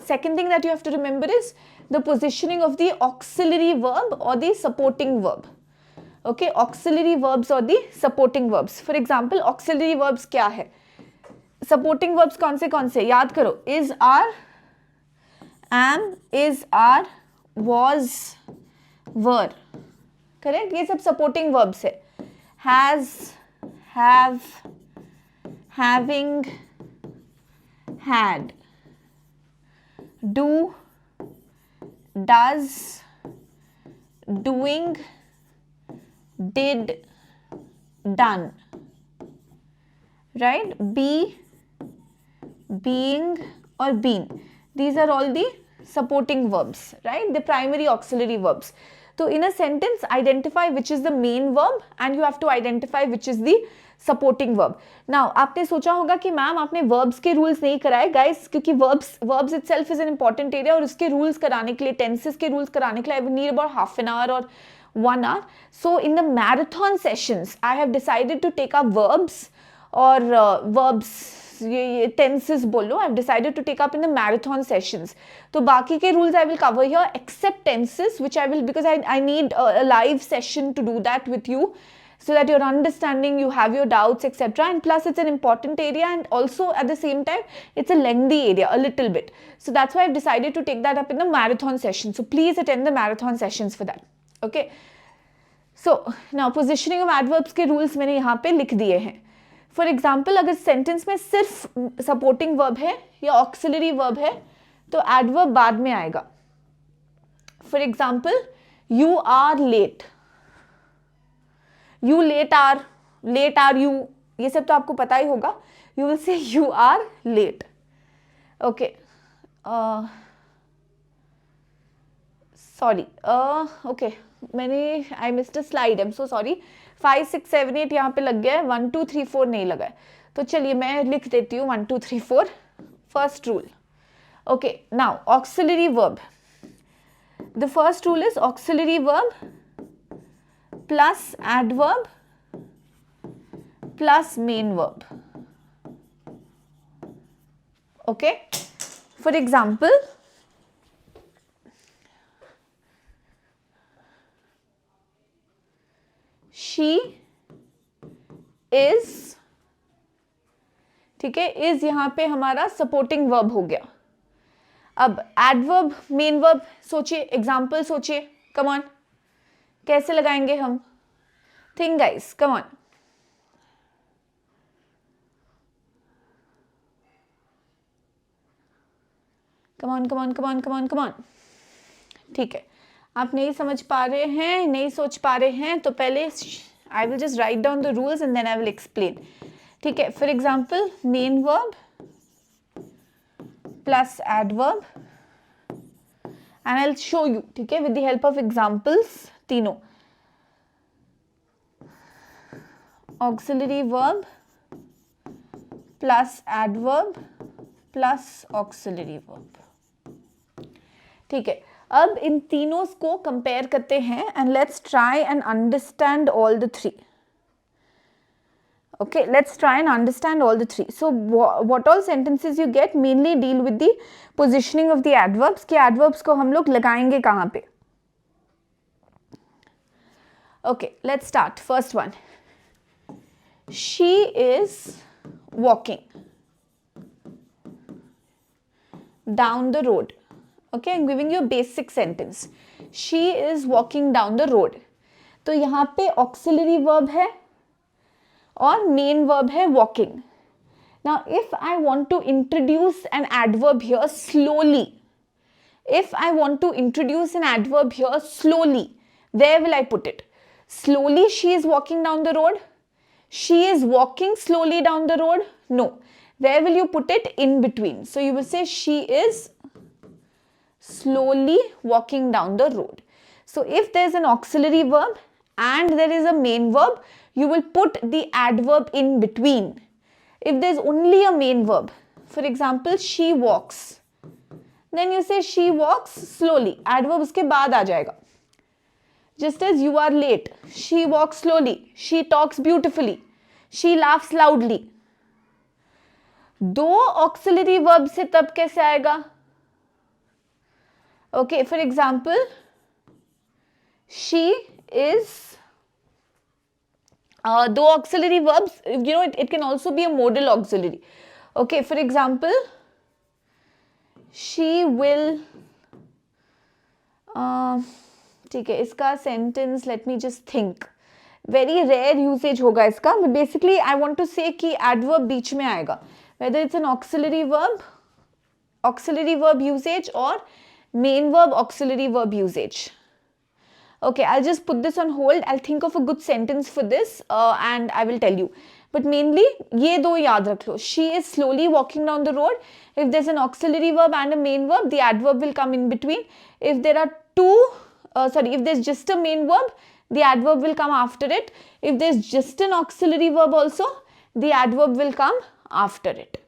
second thing that you have to remember is the positioning of the auxiliary verb or the supporting verb. Okay, auxiliary verbs or the supporting verbs. For example, auxiliary verbs क्या है. Supporting verbs कौन से याद करो. Is, are, am, is, are, was, were. Correct? ये सब supporting verbs है. Has, have, having, had, do, does, doing, did, done, right? Be, being or been. These are all the supporting verbs, right? The primary auxiliary verbs. So in a sentence, identify which is the main verb and you have to identify which is the supporting verb. Now आपने सोचा होगा कि ma'am आपने verbs के rules नहीं कराए. Guys, क्योंकि verbs itself is an important area और उसके रूल्स कराने के लिए, टेंसेस के रूल्स कराने के लिए I will need about half an hour और 1 hour. So in the marathon sessions I have decided to take up verbs or verbs, ये tenses बोलो, I have decided to take up in the marathon sessions. तो बाकी के rules I will cover here except tenses, which I will, because I need a live session to do that with you, so that you're understanding, you have your doubts, etc. And plus it's an important area, and also at the same time it's a lengthy area a little bit. So that's why I've decided to take that up in the marathon session. So please attend the marathon sessions for that. Okay. So now positioning of adverbs के rules मैंने यहाँ पे लिख दिए हैं. For example, अगर sentence में सिर्फ supporting verb है या auxiliary verb है तो adverb बाद में आएगा. For example, you are late. You late are you, ये सब तो आपको पता ही होगा. You will say you are late. Okay. Sorry. Okay. I missed a slide. I'm so sorry. 5, 6, 7, 8 यहाँ पे लग गया है. 1, 2, 3, 4 नहीं लगा है. तो चलिए मैं लिख देती हूँ 1, 2, 3, 4. First rule. Okay. Now auxiliary verb. The first rule is auxiliary verb plus adverb plus main verb. Okay. For example, she is, ठीक है, is यहाँ पे हमारा सपोर्टिंग वर्ब हो गया. अब एडवर्ब, मेन वर्ब सोचिए, एग्जाम्पल सोचिए. कम ऑन, कैसे लगाएंगे हम? Think guys, come on. Come on, come on, come on, come on, come on. ठीक है, आप नहीं समझ पा रहे हैं, नहीं सोच पा रहे हैं, तो पहले I will just write down the rules and then I will explain. ठीक है. For example, main verb plus adverb and I will show you, ठीक है, with the help of examples तीनों. Auxiliary verb plus adverb plus auxiliary verb. ठीक है. अब इन तीनों को कंपेयर करते हैं and let's try and understand all the three. Okay, let's try and understand all the three. So what all sentences you get mainly deal with the positioning of the adverbs. कि adverbs को हम लोग लगाएंगे कहाँ पे. Okay, let's start. First one. She is walking down the road. Okay, I'm giving you a basic sentence. She is walking down the road. तो यहाँ पे auxiliary verb है और मेन वर्ब है walking. Now if I want to introduce an adverb here slowly, where will I put it? Slowly she is walking down the road. She is walking slowly down the road. No. Where will you put it? In between. So you will say she is slowly walking down the road. So if there is an auxiliary verb and there is a main verb, you will put the adverb in between. If there is only a main verb, for example, she walks, then you say she walks slowly. Adverb उसके बाद आ जाएगा. Just as you are late, she walks slowly. She talks beautifully. She laughs loudly. दो auxiliary verb से तब कैसे आएगा? Okay, for example, she is. Though auxiliary verbs, you know, it can also be a modal auxiliary. Okay, for example, she will. ठीक है, इसका sentence, let me just think. Very rare usage होगा इसका, but basically I want to say कि adverb बीच में आएगा. Whether it's an auxiliary verb usage or main verb auxiliary verb usage. Okay, I'll just put this on hold. I'll think of a good sentence for this and I will tell you. But mainly, ये दो याद रख लो. She is slowly walking down the road. If there's an auxiliary verb and a main verb, the adverb will come in between. If there are if there's just a main verb, the adverb will come after it. If there's just an auxiliary verb also, the adverb will come after it.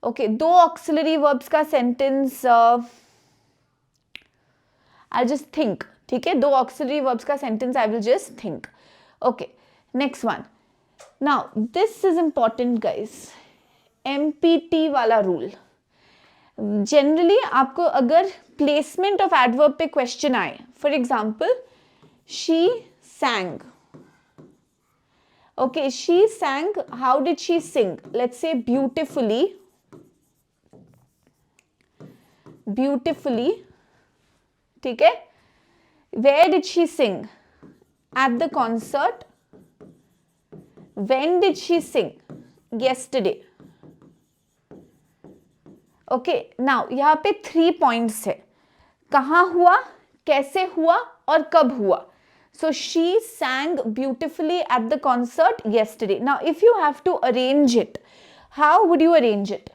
Okay, दो auxiliary verbs का sentence I'll just think. ठीक है, दो auxiliary verbs का sentence I will just think. Okay, next one. Now this is important guys. MPT वाला rule. Generally आपको अगर placement of adverb पे क्वेश्चन आए, for example she sang, okay, she sang, how did she sing, let's say beautifully, beautifully, ठीक है, where did she sing, at the concert, when did she sing, yesterday. Okay, now यहाँ पे 3 points है, कहाँ हुआ, कैसे हुआ और कब हुआ. So she sang beautifully at the concert yesterday. Now if you have to arrange it, how would you arrange it?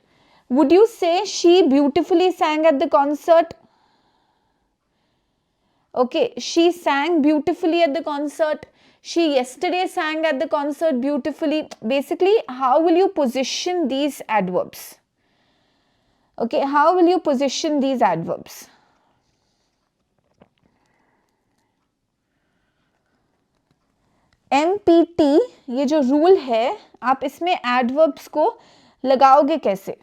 Would you say she beautifully sang at the concert? Okay, she sang beautifully at the concert, she yesterday sang at the concert beautifully. Basically, how will you position these adverbs? Okay, how will you position these adverbs? MPT ये जो rule है, आप इसमें adverbs को लगाओगे कैसे?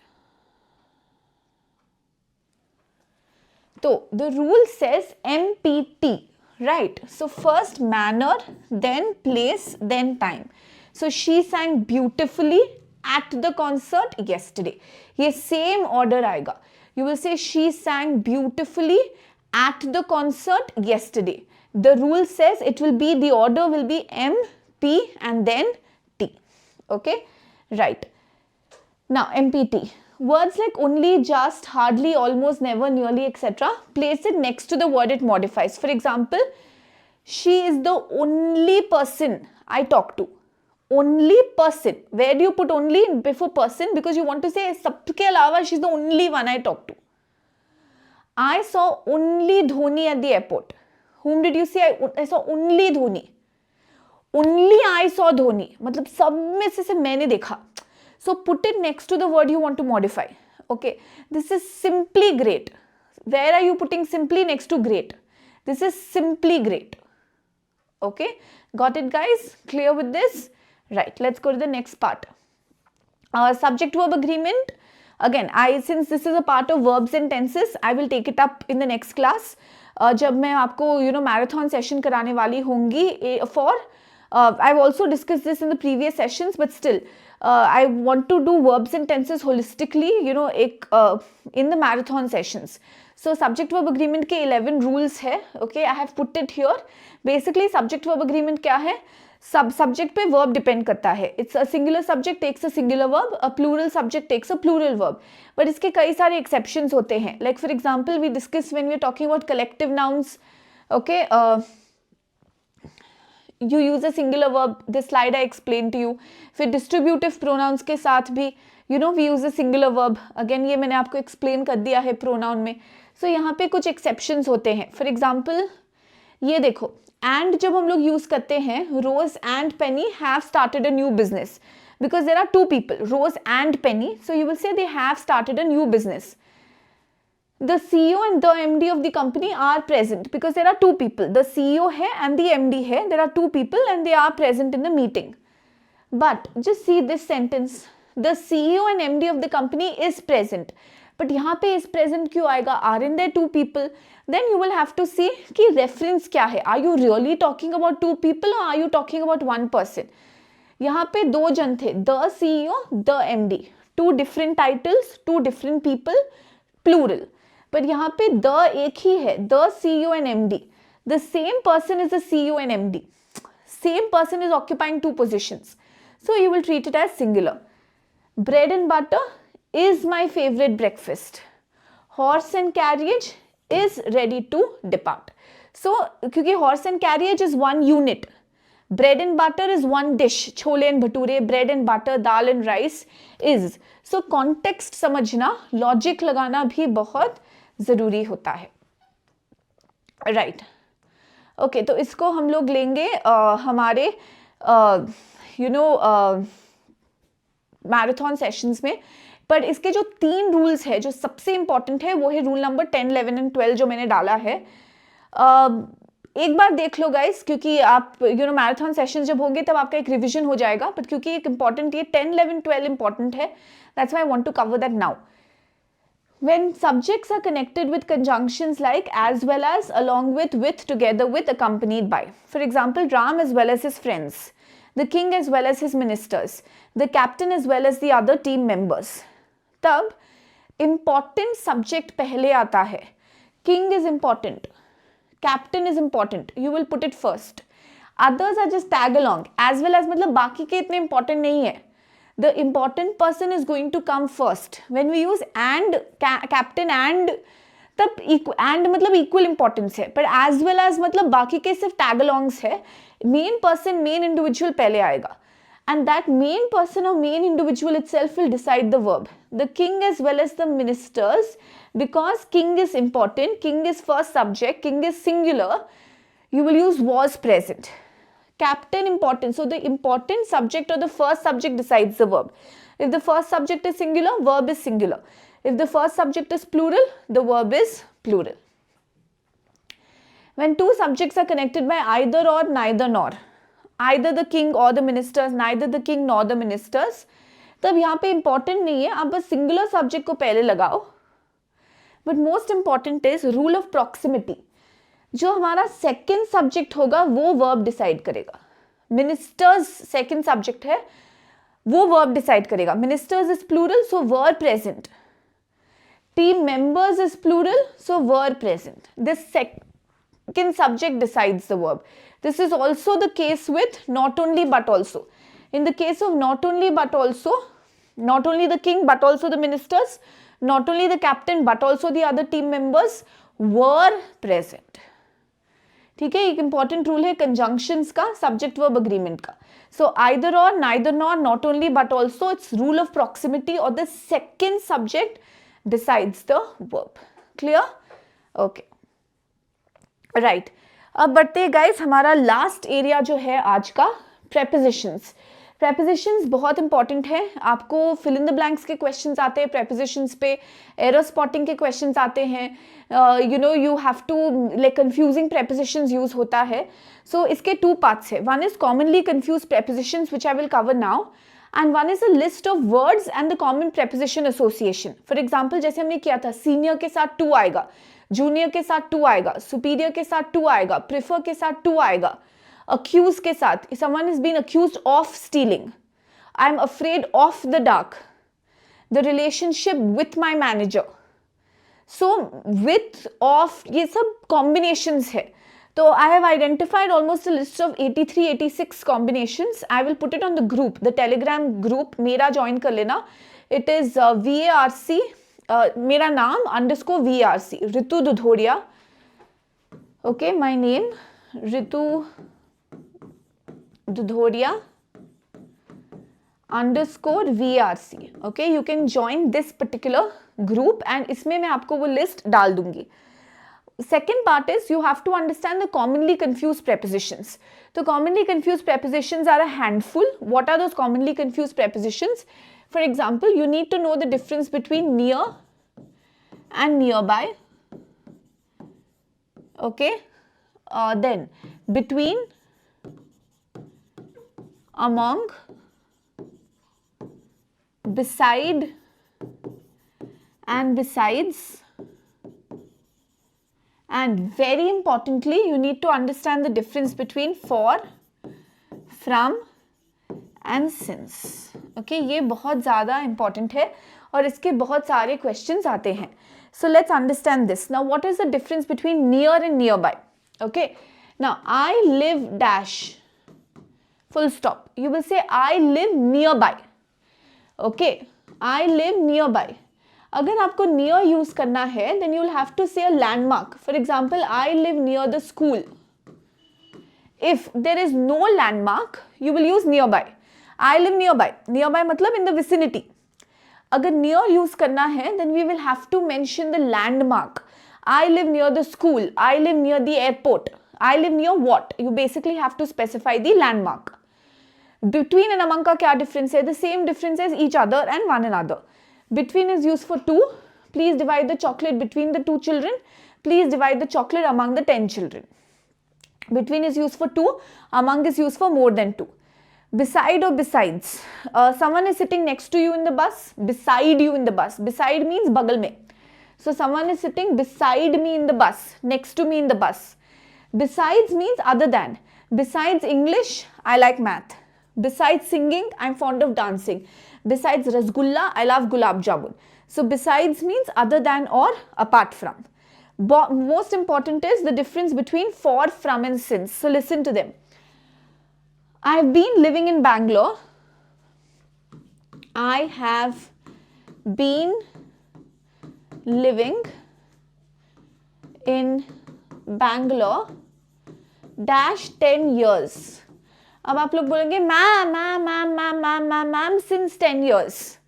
तो the rule says MPT, right? So first manner, then place, then time. So she sang beautifully at the concert yesterday. ये same order आएगा. You will say she sang beautifully at the concert yesterday. The rule says it will be, the order will be M, P and then T. Okay, right. Now MPT. Words like only, just, hardly, almost, never, nearly, etc. Place it next to the word it modifies. For example, she is the only person I talk to. Only person. Where do you put only before person? Because you want to say sabke alawa she's the only one I talk to. I saw only Dhoni at the airport. Whom did you say? I saw only Dhoni. Only I saw Dhoni. मतलब सब में से मैंने देखा. So put it next to the word you want to modify. Okay. This is simply great. Where are you putting simply next to great? This is simply great. Okay. Got it guys? Clear with this? Right, let's go to the next part. Subject verb agreement. Again, since this is a part of verbs and tenses, I will take it up in the next class. जब मैं आपको marathon session कराने वाली होंगी for I've also discussed this in the previous sessions, but still I want to do verbs and tenses holistically, in the marathon sessions. So subject verb agreement के 11 rules है. Okay, I have put it here. Basically subject verb agreement क्या है? Subject पे verb depend करता है. It's a singular subject takes a singular verb, a plural subject takes a plural verb. But इसके कई सारे exceptions होते हैं. Like for example, we discussed when we are talking about collective nouns. Okay, you use a singular verb. This slide I explained to you. फिर distributive pronouns के साथ भी we use a singular verb. Again ये मैंने आपको explain कर दिया है pronoun में. So यहाँ पे कुछ exceptions होते हैं. For example, ये देखो, and जब हम लोग यूज करते हैं, Rose and Penny have started a new business because there are two people, Rose and Penny. So you will say they have started a new business. The CEO and the MD of the company are present because there are two people. The CEO है and the MD है. There are two people and they are present in the meeting. But just see this sentence. The CEO and MD of the company is present. But यहाँ पे is present क्यों आएगा? Aren't there two people? Then you will have to see कि reference क्या है. Are you really talking about two people or are you talking about one person? यहाँ पे दो जन थे. The CEO, the MD. Two different titles, two different people, plural. पर यहाँ पे the एक ही है. The CEO and MD. The same person is the CEO and MD. Same person is occupying two positions. So you will treat it as singular. Bread and butter is my favorite breakfast. Horse and carriage is ready to depart. So क्योंकि horse and carriage is one unit, bread and butter is one dish, chole and bhature, bread and butter, dal and rice is. So context समझना, logic लगाना भी बहुत ज़रूरी होता है. Right. Okay, तो इसको हम लोग लेंगे हमारे मैराथन सेशंस में। पर इसके जो 3 रूल्स है जो सबसे इंपॉर्टेंट है वो है रूल नंबर 10, 11 एंड 12 जो मैंने डाला है। एक बार देख लो गाइस, क्योंकि आप मैराथन सेशन जब होंगे तब आपका एक रिविजन हो जाएगा, बट क्योंकि एक इंपॉर्टेंट ये 10, 11, 12 इंपॉर्टेंट है, that's why I want to cover that now. When subjects are connected with conjunctions like as well as, along with, together with, accompanied by. For example, Ram as well as his friends, the king as well as his ministers, the captain as well as the other team members. तब important subject पहले आता है. King is important, captain is important, you will put it first. Others are just tag along. As well as मतलब बाकी के इतने important नहीं है. The important person is going to come first. When we use and, captain and, तब and मतलब equal importance है, पर as well as मतलब बाकी के सिर्फ tag alongs है. Main person, main individual पहले आएगा, and that main person or main individual itself will decide the verb. The king as well as the ministers, because king is important, king is first subject, king is singular, you will use was present. Captain important, so the important subject or the first subject decides the verb. If the first subject is singular, verb is singular. If the first subject is plural, the verb is plural. When two subjects are connected by either or, neither nor, either the king or the ministers, neither the king nor the ministers, तब यहाँ पे important नहीं है, आप बस singular subject को पहले लगाओ. But most important is rule of proximity. जो हमारा सेकेंड सब्जेक्ट होगा वो वर्ब डिसाइड करेगा. मिनिस्टर्स सेकेंड सब्जेक्ट है, वो वर्ब डिसाइड करेगा. Ministers is plural, so were present. Team members is plural, so were present. This second subject decides the verb. This is also the case with not only but also. In the case of not only but also, not only the king but also the ministers, not only the captain but also the other team members were present. ठीक है, एक important rule है conjunctions का, subject verb agreement का. So either or, neither nor, not only but also, it's rule of proximity और the second subject decides the verb. Clear? Okay, right. अब बढ़ते guys, हमारा लास्ट एरिया जो है आज का, प्रेपोजिशंस. प्रेपोजिशंस बहुत इंपॉर्टेंट है. आपको फिल इन द ब्लैंक्स के क्वेश्चंस आते हैं प्रेपोजिशंस पे, एरर स्पॉटिंग के क्वेश्चंस आते हैं. You have to like confusing prepositions use होता है. सो इसके 2 पार्ट्स है. One is commonly confuse prepositions which I will cover now, and one is a list of words and the common preposition association. For example जैसे हमने किया था, senior के साथ टू आएगा, जूनियर के साथ टू आएगा, सुपीरियर के साथ टू आएगा, प्रिफर के साथ टू आएगा, accuse के साथ, someone is being accused of stealing, I'm afraid of the dark, the relationship with my manager. So with, of, ये सब combinations है. तो I have identified almost a list of 83, 86 combinations. I will put it on the group, the telegram group. मेरा join कर लेना. It is VARC, मेरा नाम _VARC, Ritu Dudhoria. Okay, my name Ritu Dudhoria _VRC. Okay, you can join this particular group and इसमें मैं आपको वो list डाल दूंगी. Second part is you have to understand the commonly confused prepositions. So commonly confused prepositions are a handful. What are those commonly confused prepositions? For example, you need to know the difference between near and nearby. Okay, then between, among, beside and besides, and very importantly you need to understand the difference between for, from and since. Okay, ये बहुत ज़्यादा important है और इसके बहुत सारे questions आते हैं. So let's understand this. Now what is the difference between near and nearby? Okay, now I live dash, full stop. You will say I live nearby. Okay, I live nearby. अगर आपको near use करना है then you will have to say a landmark. For example, I live near the school. If there is no landmark, you will use nearby. I live nearby. Nearby मतलब in the vicinity. अगर near use करना है then we will have to mention the landmark. I live near the school. I live near the airport. I live near what? You basically have to specify the landmark. Between and among का क्या difference है? The same difference as each other and one another. Between is used for two. Please divide the chocolate between the two children. Please divide the chocolate among the 10 children. Between is used for two. Among is used for more than two. Beside or besides. Someone is sitting next to you in the bus. Beside you in the bus. Beside means bagal mein. So someone is sitting beside me in the bus. Next to me in the bus. Besides means other than. Besides English, I like math. Besides singing, I'm fond of dancing. Besides rasgulla, I love gulab jamun. So besides means other than or apart from. Most important is the difference between for, from and since. So listen to them. I've been living in Bangalore. I have been living in Bangalore dash 10 years. अब आप लोग बोलेंगे ma'am since 10 years.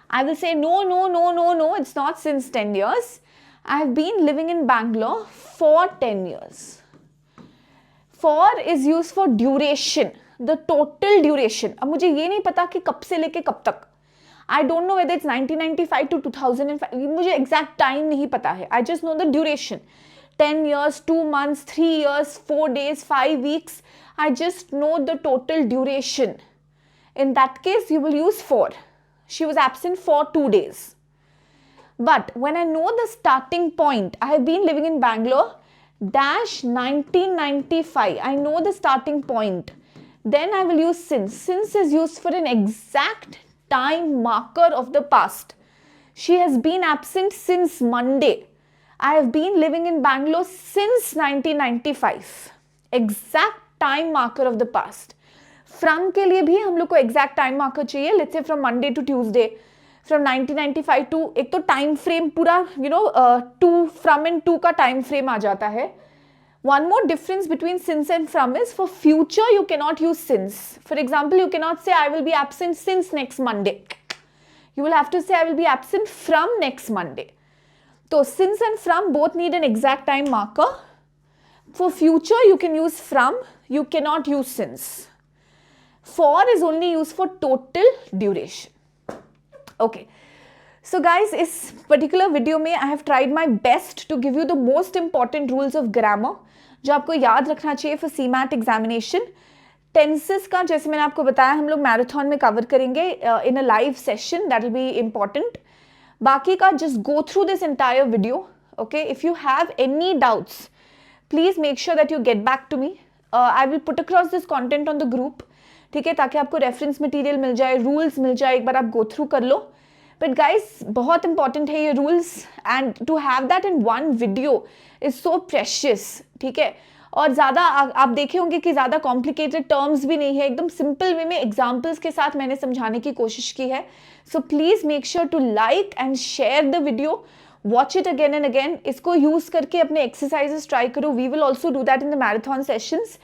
I will say no, it's not since 10 years. I have been living in Bangalore for 10 years. For is used for duration, the total duration. अब मुझे ये नहीं पता कि कब से लेके कब तक. I don't know whether it's 1995 to 2005. मुझे exact time नहीं पता है. I just know the duration. 10 years, 2 months, 3 years, 4 days, 5 weeks. I just know the total duration. In that case, you will use for. She was absent for 2 days. But when I know the starting point, I have been living in Bangalore dash 1995. I know the starting point. Then I will use since. Since is used for an exact time marker of the past. She has been absent since Monday. I have been living in Bangalore since 1995. Exact time marker of the past. From के लिए भी हम लोग को exact time marker चाहिए. Let's say from Monday to Tuesday. From 1995 to एक तो time frame पूरा to from and to का time frame आ जाता है. One more difference between since and from is for future you cannot use since. For example, you cannot say I will be absent since next Monday. You will have to say I will be absent from next Monday. So since and from both need an exact time marker. For future you can use from, you cannot use since. For is only used for total duration. Okay. So guys, इस particular video में I have tried my best to give you the most important rules of grammar जो आपको याद रखना चाहिए for CMAT examination. Tenses का जैसे मैंने आपको बताया हम लोग मैराथन में कवर करेंगे in a live session, that will be important. बाकी का just go through this entire video. Okay, if you have any doubts, please make sure that you get back to me. I will put across this content on the group. ठीक है, ताकि आपको reference material मिल जाए, rules मिल जाए, एक बार आप go through कर लो. बट गाइस बहुत इंपॉर्टेंट है ये rules and to have that in one video is so precious. ठीक है, और ज़्यादा आप देखे होंगे कि ज़्यादा कॉम्प्लिकेटेड टर्म्स भी नहीं है, एकदम सिंपल वे में एग्जाम्पल्स के साथ मैंने समझाने की कोशिश की है. So please make sure to like and share the video. Watch it again and again. इसको यूज़ करके अपने एक्सरसाइजेस ट्राई करो. We will also do that in the marathon sessions.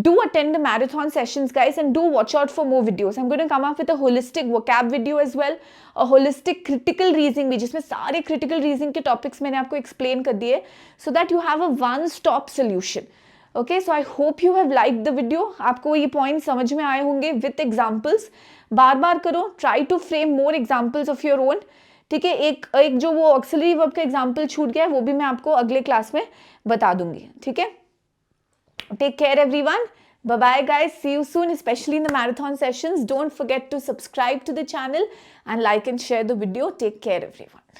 Do attend the marathon sessions, guys, and do watch out for more videos. I'm going to come up with a holistic vocab video as well, a holistic critical reasoning भी जिसमें सारे critical reasoning के topics मैंने आपको explain कर दिए, so that you have a one-stop solution. Okay, so I hope you have liked the video. आपको ये points समझ में आए होंगे with examples. बार बार करो. Try to frame more examples of your own. ठीक है, एक जो वो auxiliary verb का example छूट गया है वो भी मैं आपको अगले क्लास में बता दूंगी. ठीक है. Take care everyone. Bye bye guys. See you soon, especially in the marathon sessions. Don't forget to subscribe to the channel and like and share the video. Take care everyone.